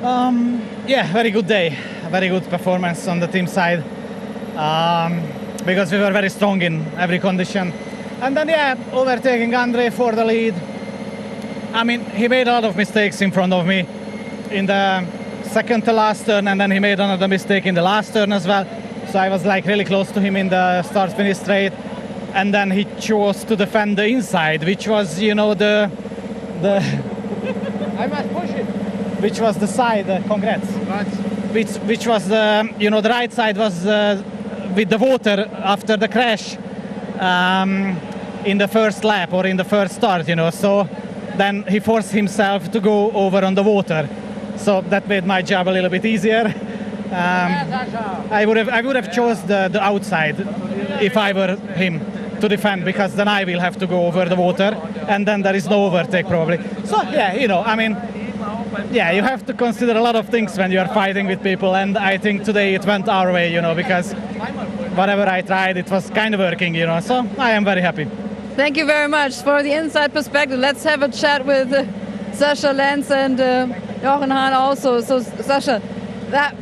Very good day, a very good performance on the team side, because we were very strong in every condition. And then overtaking Andre for the lead. I mean, he made a lot of mistakes in front of me in the second to last turn, and then he made another mistake in the last turn as well. So I was like really close to him in the start-finish straight, and then he chose to defend the inside, which was, the I must push it. Which was the side, congrats. Which was the the right side was with the water after the crash in the first lap or in the first start, So then he forced himself to go over on the water. So that made my job a little bit easier. I would have chose the outside if I were him to defend, because then I will have to go over the water, and then there is no overtake probably. So you have to consider a lot of things when you are fighting with people, and I think today it went our way, because whatever I tried, it was kind of working, So I am very happy. Thank you very much for the inside perspective. Let's have a chat with Sasha Lenz and Jochen Hahn also. So Sasha,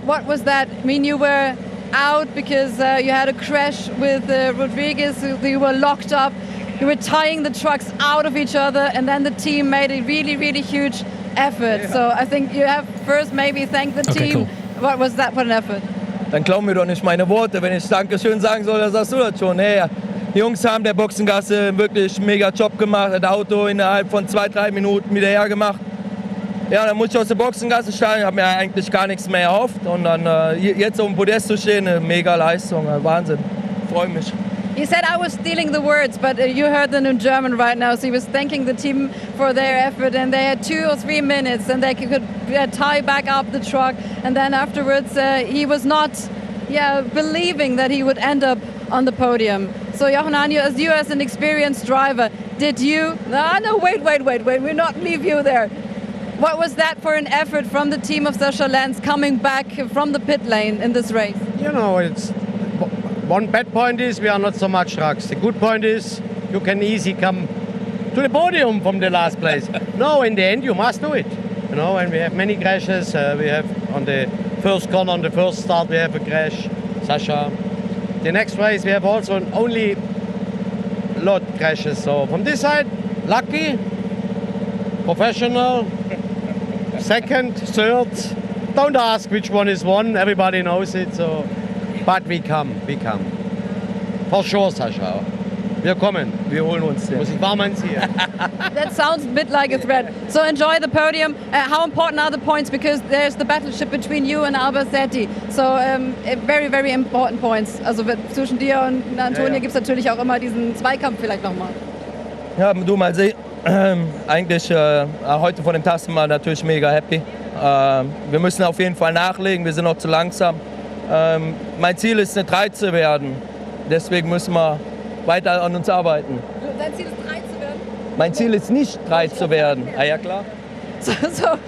what was that? I mean, you were out because you had a crash with Rodriguez. You were locked up. You were tying the trucks out of each other, and then the team made a really huge effort. Yeah. So I think you have first maybe thank the team. Cool. What was that for an effort? Dann glaub mir doch nicht meine Worte. Wenn ich Dankeschön sagen soll, dann sagst du das schon. Hey, die Jungs haben der Boxengasse wirklich einen mega Job gemacht. Das Auto innerhalb von 2-3 Minuten wieder hergemacht. Ja, dann muss ich aus der Boxengasse steigen. Ich habe mir eigentlich gar nichts mehr erhofft. Und dann jetzt auf dem Podest zu stehen, eine mega Leistung. Wahnsinn. Freue mich. He said I was stealing the words, but you heard them in German right now. So he was thanking the team for their effort, and they had 2 or 3 minutes, and they could tie back up the truck. And then afterwards, he was not, believing that he would end up on the podium. So Jochen Hahn, as an experienced driver, did you? No, wait. We'll not leave you there. What was that for an effort from the team of Sasha Lenz coming back from the pit lane in this race? one bad point is we are not so much trucks. The good point is you can easily come to the podium from the last place. No, in the end you must do it. You know, and we have many crashes. We have on the first corner, on the first start, we have a crash. Sasha. The next race we have also only lot crashes. So from this side, lucky, professional, second, third. Don't ask which one is one. Everybody knows it. So, but we come. For sure, Sascha. Wir kommen. Wir holen uns den. Muss ich warm anziehen. That sounds a bit like a threat. So enjoy the podium. How important are the points? Because there's the battleship between you and Albacete. So very, very important points. Also zwischen dir und Antonia gibt es natürlich auch immer diesen Zweikampf vielleicht nochmal. Ja, du mal sehen. Eigentlich heute von dem Tasten mal natürlich mega happy. Wir müssen auf jeden Fall nachlegen, wir sind noch zu langsam. Mein Ziel ist eine 3 zu werden, deswegen müssen wir weiter an uns arbeiten. Dein Ziel ist 3 zu werden? Mein Ziel ist nicht 3 zu werden. Ah ja, klar. So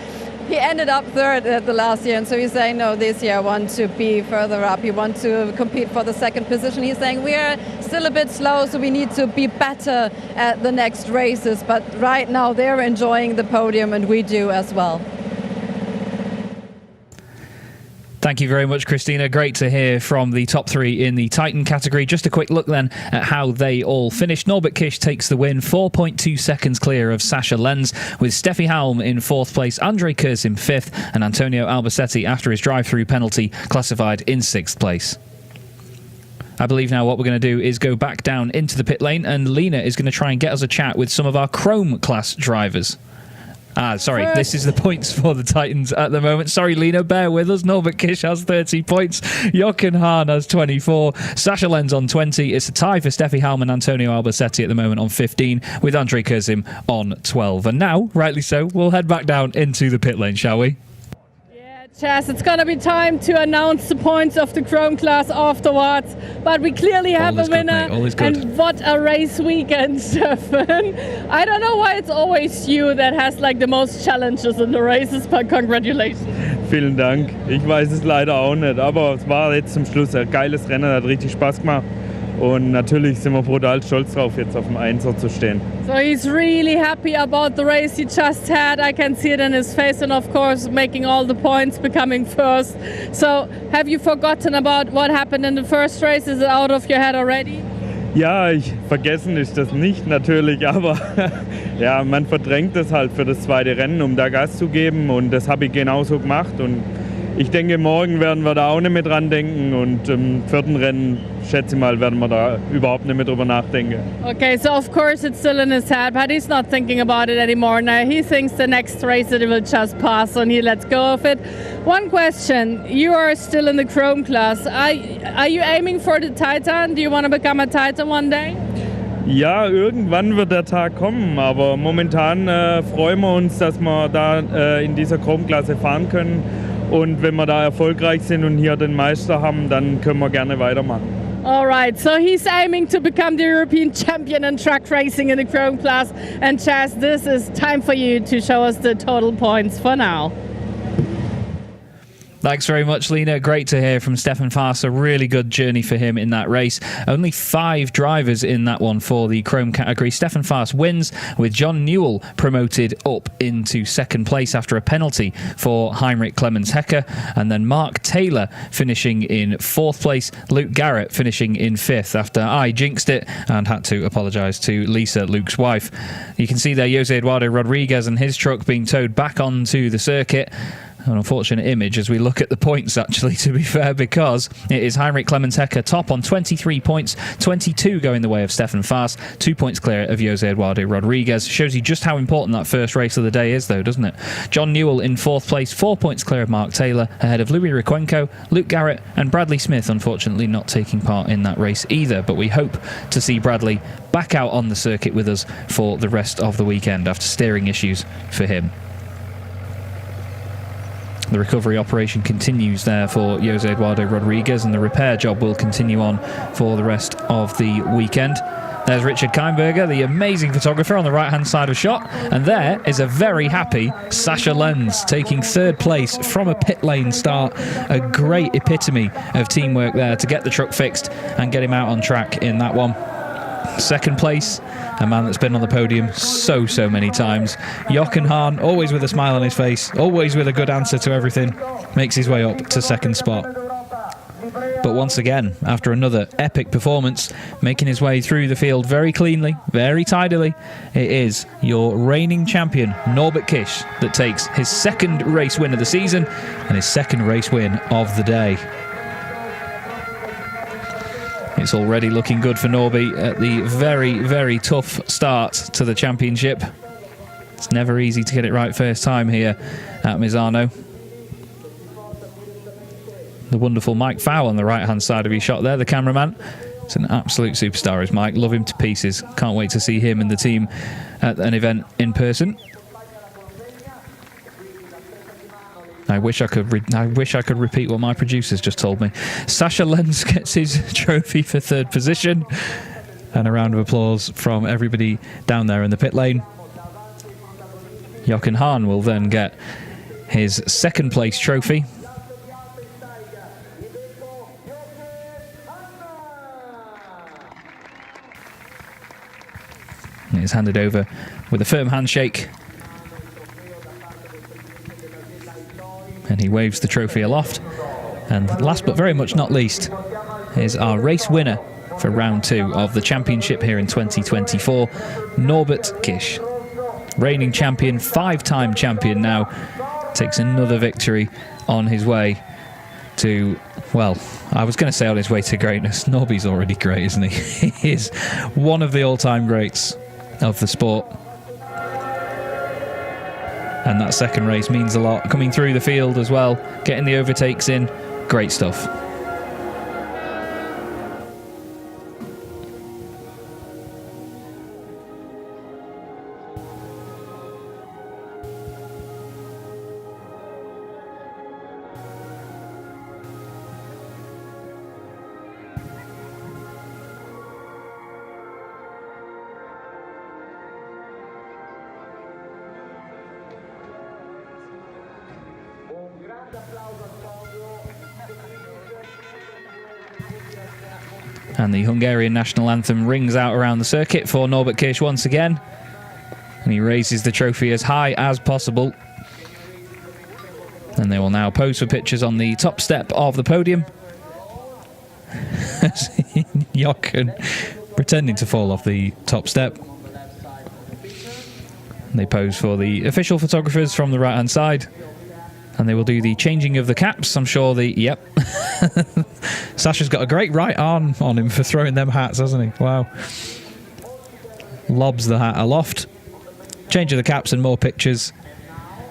he ended up third at the last year, and so he's saying, no, this year I want to be further up. He wants to compete for the second position. He's saying we are still a bit slow, so we need to be better at the next races. But right now they're enjoying the podium, and we do as well. Thank you very much, Christina. Great to hear from the top 3 in the Titan category. Just a quick look then at how they all finished. Norbert Kish takes the win, 4.2 seconds clear of Sascha Lenz, with Steffi Halm in 4th place, Andre Kurzim 5th, and Antonio Albacete, after his drive-through penalty, classified in 6th place. I believe now what we're going to do is go back down into the pit lane, and Lena is going to try and get us a chat with some of our Chrome class drivers. Sorry, this is the points for the Titans at the moment. Sorry, Lena, bear with us. Norbert Kish has 30 points. Jochen Hahn has 24. Sascha Lenz on 20. It's a tie for Steffi Halm and Antonio Albacete at the moment on 15, with Andre Kurzim on 12. And now, rightly so, we'll head back down into the pit lane, shall we? Chas, it's gonna be time to announce the points of the Chrome class afterwards, but we clearly have a winner. And what a race weekend, Stefan. I don't know why it's always you that has like the most challenges in the races, but congratulations. Vielen Dank. Ich weiß es leider auch nicht, aber es war jetzt zum Schluss ein geiles Rennen, hat richtig Spaß gemacht. Und natürlich sind wir brutal stolz drauf, jetzt auf dem Einser zu stehen. So he's really happy about the race he just had. I can see it in his face, and of course making all the points, becoming first. So have you forgotten about what happened in the first race? Is it out of your head already? Ja, vergessen ist das nicht natürlich, aber ja, man verdrängt das halt für das zweite Rennen, um da Gas zu geben, und das habe ich genauso gemacht. Und ich denke, morgen werden wir da auch nicht mehr dran denken, und im 4. Rennen, schätze ich mal, werden wir da überhaupt nicht mehr drüber nachdenken. Okay, so of course it's still in his head, but he's not thinking about it anymore now. He thinks the next race it will just pass, and he lets go of it. One question, you are still in the Chrome class. Are you aiming for the Titan? Do you want to become a Titan one day? Ja, irgendwann wird der Tag kommen, aber momentan freuen wir uns, dass wir da in dieser Chrome-Klasse fahren können. Und wenn wir da erfolgreich sind und hier den Meister haben, dann können wir gerne weitermachen. All right, so he's aiming to become the European champion in truck racing in the Chrome class. And Chas, this is time for you to show us the total points for now. Thanks very much, Lena. Great to hear from Stefan Faas. A really good journey for him in that race. Only 5 drivers in that one for the Chrome category. Stefan Faas wins, with John Newell promoted up into 2nd place after a penalty for Heinrich Clemens Hecker. And then Mark Taylor finishing in 4th place. Luke Garrett finishing in 5th after I jinxed it and had to apologise to Lisa, Luke's wife. You can see there Jose Eduardo Rodriguez and his truck being towed back onto the circuit. An unfortunate image as we look at the points, actually, to be fair, because it is Heinrich Clemens Hecker top on 23 points, 22 going the way of Stefan Faas, 2 points clear of Jose Eduardo Rodriguez. Shows you just how important that first race of the day is, though, doesn't it? John Newell in 4th place, 4 points clear of Mark Taylor, ahead of Louis Requenco, Luke Garrett and Bradley Smith, unfortunately not taking part in that race either, but we hope to see Bradley back out on the circuit with us for the rest of the weekend after steering issues for him. The recovery operation continues there for Jose Eduardo Rodriguez, and the repair job will continue on for the rest of the weekend. There's Richard Kaimberger, the amazing photographer on the right-hand side of shot. And there is a very happy Sasha Lenz taking third place from a pit lane start. A great epitome of teamwork there to get the truck fixed and get him out on track in that one. Second place, a man that's been on the podium so many times. Jochen Hahn, always with a smile on his face, always with a good answer to everything, makes his way up to second spot. But once again, after another epic performance, making his way through the field very cleanly, very tidily, it is your reigning champion, Norbert Kisch, that takes his second race win of the season and his second race win of the day. It's already looking good for Norby at the very tough start to the championship. It's never easy to get it right first time here at Misano. The wonderful Mike Fow on the right-hand side of his shot there, the cameraman. It's an absolute superstar, is Mike. Love him to pieces. Can't wait to see him and the team at an event in person. I wish I could repeat what my producers just told me. Sasha Lenz gets his trophy for third position. And a round of applause from everybody down there in the pit lane. Jochen Hahn will then get his second place trophy. It is handed over with a firm handshake. And he waves the trophy aloft. And last but very much not least is our race winner for round 2 of the championship here in 2024, Norbert Kisch. Reigning champion, 5-time champion now, takes another victory on his way to, well, I was going to say on his way to greatness. Norby's already great, isn't he? He is one of the all-time greats of the sport. And that second race means a lot. Coming through the field as well, getting the overtakes in, great stuff. And the Hungarian national anthem rings out around the circuit for Norbert Kisch once again. And he raises the trophy as high as possible. And they will now pose for pictures on the top step of the podium. Jochen pretending to fall off the top step. They pose for the official photographers from the right-hand side. And they will do the changing of the caps. I'm sure yep. Sasha's got a great right arm on him for throwing them hats, hasn't he? Wow. Lobs the hat aloft. Change of the caps and more pictures.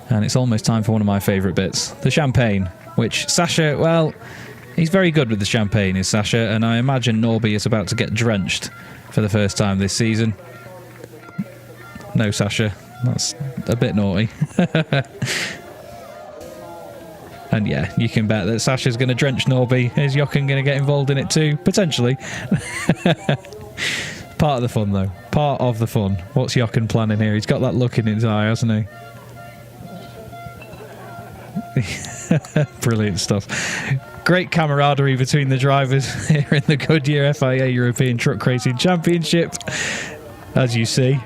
And it's almost time for one of my favourite bits. The champagne, which Sasha, well, he's very good with the champagne, is Sasha. And I imagine Norby is about to get drenched for the first time this season. No, Sasha. That's a bit naughty. And yeah, you can bet that Sasha's going to drench Norby. Is Jochen going to get involved in it too? Potentially. Part of the fun, though. Part of the fun. What's Jochen planning here? He's got that look in his eye, hasn't he? Brilliant stuff. Great camaraderie between the drivers here in the Goodyear FIA European Truck Racing Championship, as you see.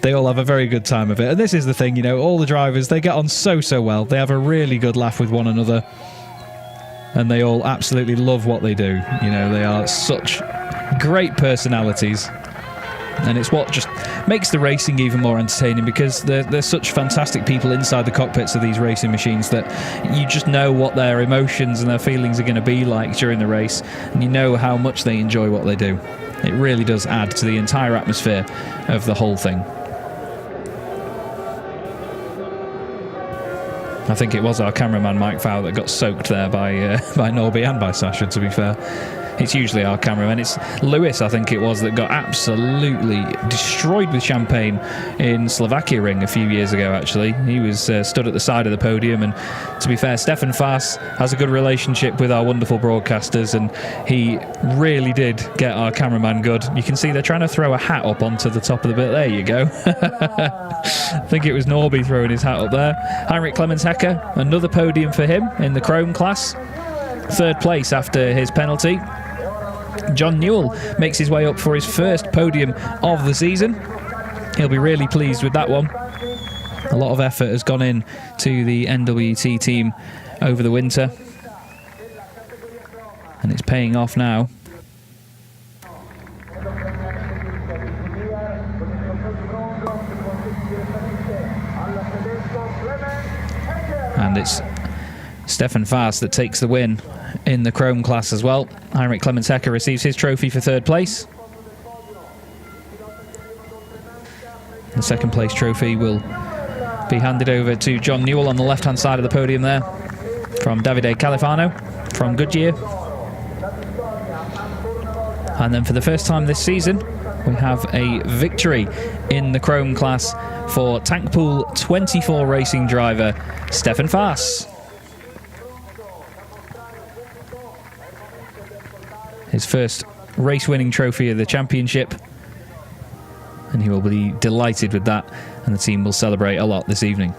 They all have a very good time of it. And this is the thing, you know, all the drivers, they get on so well. They have a really good laugh with one another. And they all absolutely love what they do. You know, they are such great personalities. And it's what just makes the racing even more entertaining, because they're such fantastic people inside the cockpits of these racing machines that you just know what their emotions and their feelings are going to be like during the race. And you know how much they enjoy what they do. It really does add to the entire atmosphere of the whole thing. I think it was our cameraman Mike Fow that got soaked there by Norby and by Sasha, to be fair. it's usually our cameraman. It's Lewis, I think it was, that got absolutely destroyed with champagne in Slovakia Ring a few years ago, actually. He was stood at the side of the podium, and to be fair, Stefan Faas has a good relationship with our wonderful broadcasters, and he really did get our cameraman good. You can see they're trying to throw a hat up onto the top of the bit. There you go. I think it was Norby throwing his hat up there. Heinrich Clemens Hecker, another podium for him in the Chrome class. 3rd place after his penalty. John Newell makes his way up for his first podium of the season. He'll be really pleased with that one. A lot of effort has gone in to the NWT team over the winter, and it's paying off now. And it's Stefan Faas that takes the win in the Chrome class as well. Heinrich Clemens Hecker receives his trophy for 3rd place. The 2nd place trophy will be handed over to John Newell on the left-hand side of the podium there, from Davide Califano from Goodyear. And then for the first time this season, we have a victory in the Chrome class for Tank Pool 24 racing driver Stefan Faas. His first race-winning trophy of the championship, and he will be delighted with that, and the team will celebrate a lot this evening.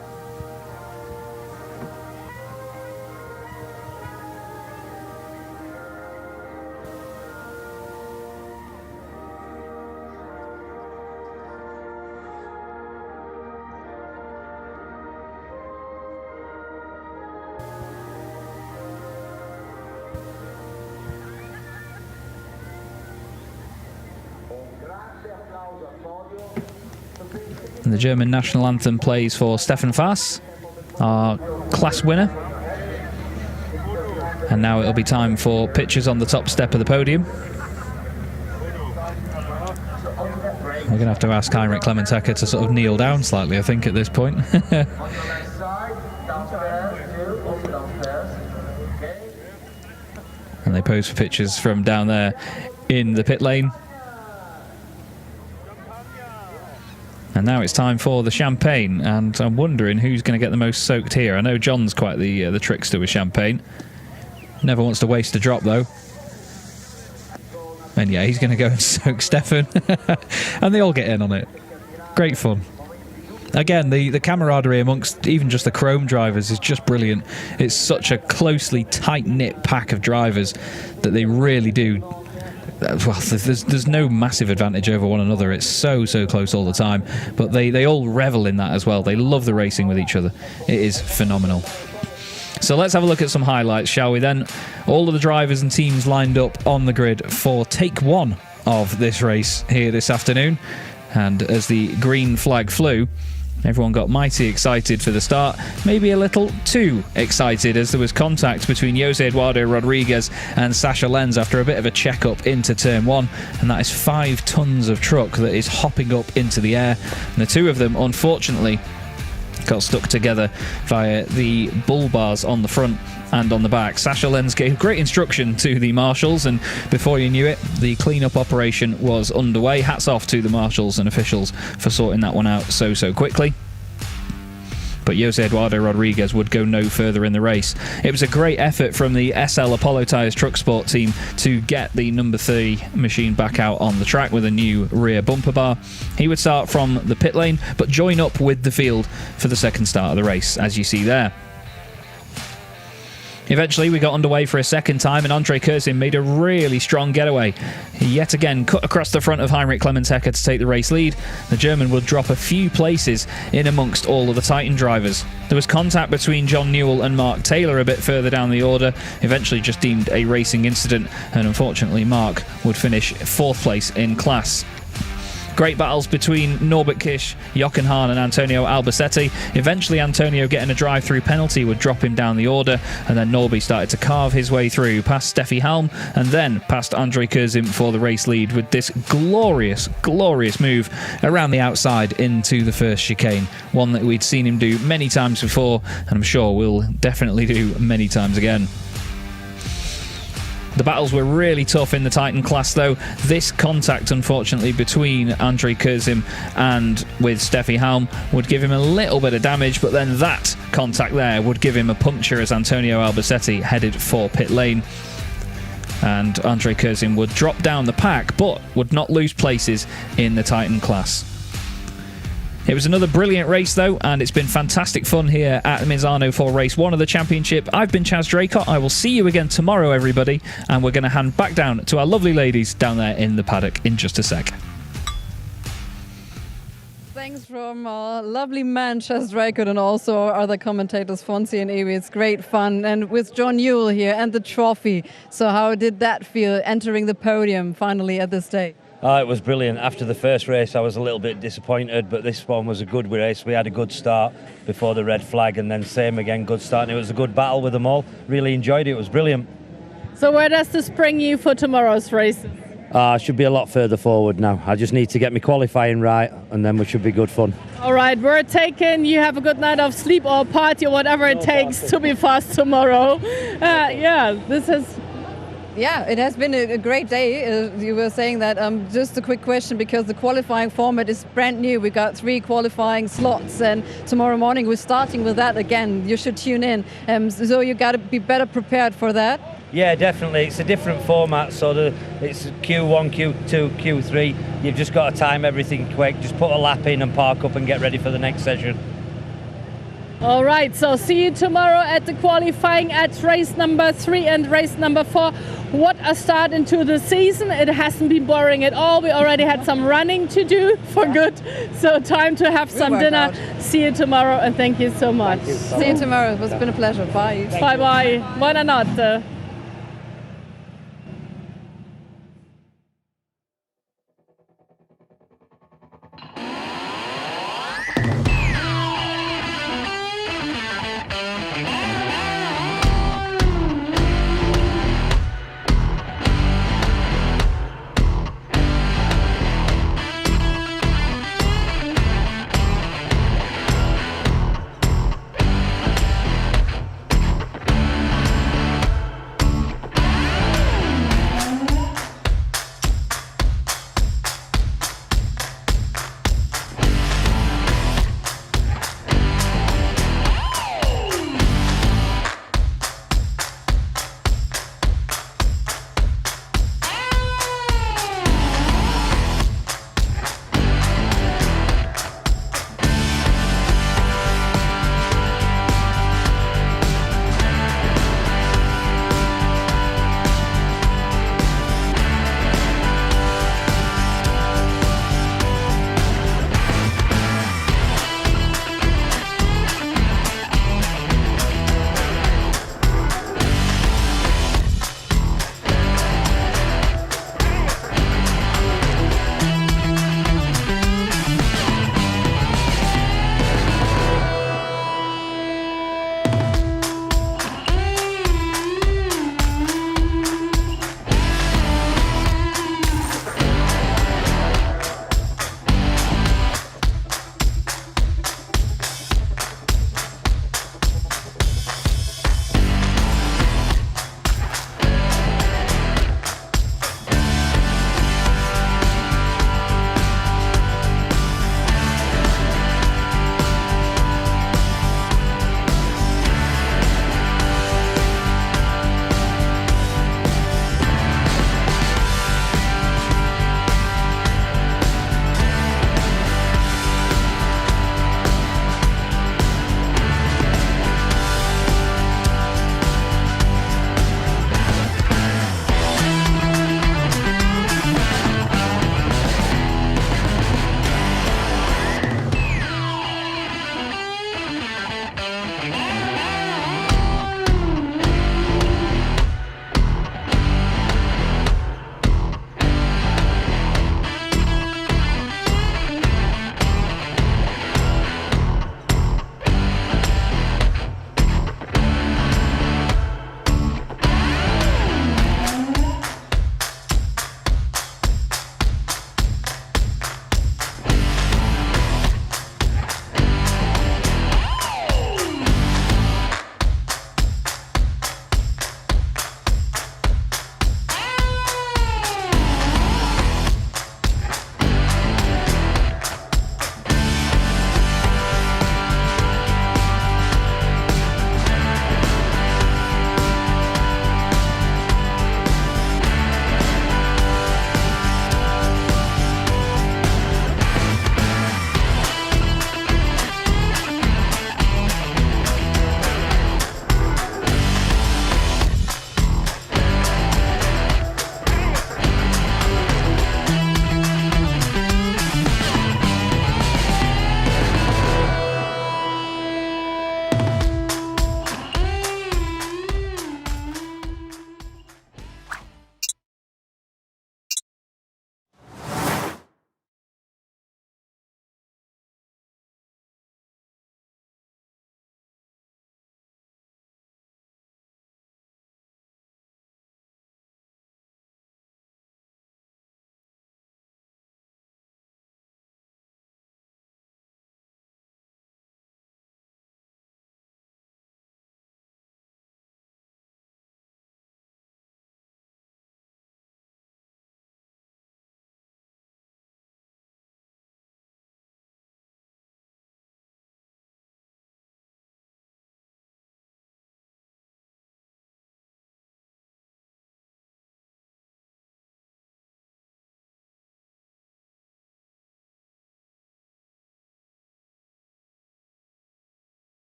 And the German national anthem plays for Stefan Faas, our class winner. And now it'll be time for pictures on the top step of the podium. We're going to have to ask Heinrich Clemens Hecker to sort of kneel down slightly, I think, at this point. And they pose for pictures from down there in the pit lane. And now it's time for the champagne, and I'm wondering who's going to get the most soaked here. I know John's quite the trickster with champagne. Never wants to waste a drop, though. And yeah, he's going to go and soak Stefan. And they all get in on it. Great fun. Again, the camaraderie amongst even just the Chrome drivers is just brilliant. It's such a closely tight-knit pack of drivers that they really do. Well, there's no massive advantage over one another. It's so close all the time, but they all revel in that as well. They love the racing with each other. It is phenomenal. So let's have a look at some highlights, shall we then? All of the drivers and teams lined up on the grid for take 1 of this race here this afternoon, and as the green flag flew, everyone got mighty excited for the start, maybe a little too excited, as there was contact between Jose Eduardo Rodriguez and Sasha Lenz after a bit of a check-up into turn 1, and that is 5 tons of truck that is hopping up into the air, and the two of them unfortunately got stuck together via the bull bars on the front and on the back. Sasha Lenz gave great instruction to the marshals, and before you knew it, the clean-up operation was underway. Hats off to the marshals and officials for sorting that one out so quickly. But Jose Eduardo Rodriguez would go no further in the race. It was a great effort from the SL Apollo Tyres Truck Sport team to get the number 3 machine back out on the track with a new rear bumper bar. He would start from the pit lane, but join up with the field for the second start of the race, as you see there. Eventually, we got underway for a second time, and Andre Kurzin made a really strong getaway. He yet again cut across the front of Heinrich Clemens Hecker to take the race lead. The German would drop a few places in amongst all of the Titan drivers. There was contact between John Newell and Mark Taylor a bit further down the order, eventually just deemed a racing incident, and unfortunately Mark would finish 4th place in class. Great battles between Norbert Kish, Jochen Hahn and Antonio Albacete. Eventually Antonio getting a drive-through penalty would drop him down the order, and then Norby started to carve his way through past Steffi Helm and then past Andre Kurzin for the race lead with this glorious move around the outside into the first chicane. One that we'd seen him do many times before, and I'm sure we'll definitely do many times again. The battles were really tough in the Titan class, though. This contact, unfortunately, between Andrei Kurzim and with Steffi Halm would give him a little bit of damage, but then that contact there would give him a puncture as Antonio Albacete headed for pit lane. And Andrei Kurzim would drop down the pack, but would not lose places in the Titan class. It was another brilliant race, though, and it's been fantastic fun here at Misano for race 1 of the championship. I've been Chaz Draycott. I will see you again tomorrow, everybody, and we're going to hand back down to our lovely ladies down there in the paddock in just a sec. Thanks from our lovely man, Chaz Draycott, and also our other commentators, Fonzie and Ewi. It's great fun. And with John Newell here and the trophy. So how did that feel, entering the podium finally at this day? It was brilliant. After the first race, I was a little bit disappointed, but this one was a good race. We had a good start before the red flag, and then same again, good start. And it was a good battle with them all. Really enjoyed it. It was brilliant. So where does this bring you for tomorrow's races? I should be a lot further forward now. I just need to get my qualifying right, and then we should be good fun. All right, word taken. You have a good night of sleep or party or whatever it takes to be fast tomorrow. Yeah, it has been a great day. You were saying that. Just a quick question, because the qualifying format is brand new. We got 3 qualifying slots, and tomorrow morning we're starting with that again. You should tune in. So you got to be better prepared for that. Yeah, definitely. It's a different format, so it's Q1, Q2, Q3. You've just got to time everything quick. Just put a lap in and park up and get ready for the next session. All right, so see you tomorrow at the qualifying at race number 3 and race number 4. What a start into the season. It hasn't been boring at all. We already had some running to do for good. So time to have some dinner. See you tomorrow, and thank you so much. See you tomorrow. It's been a pleasure. Bye. Bye-bye. Buonanotte.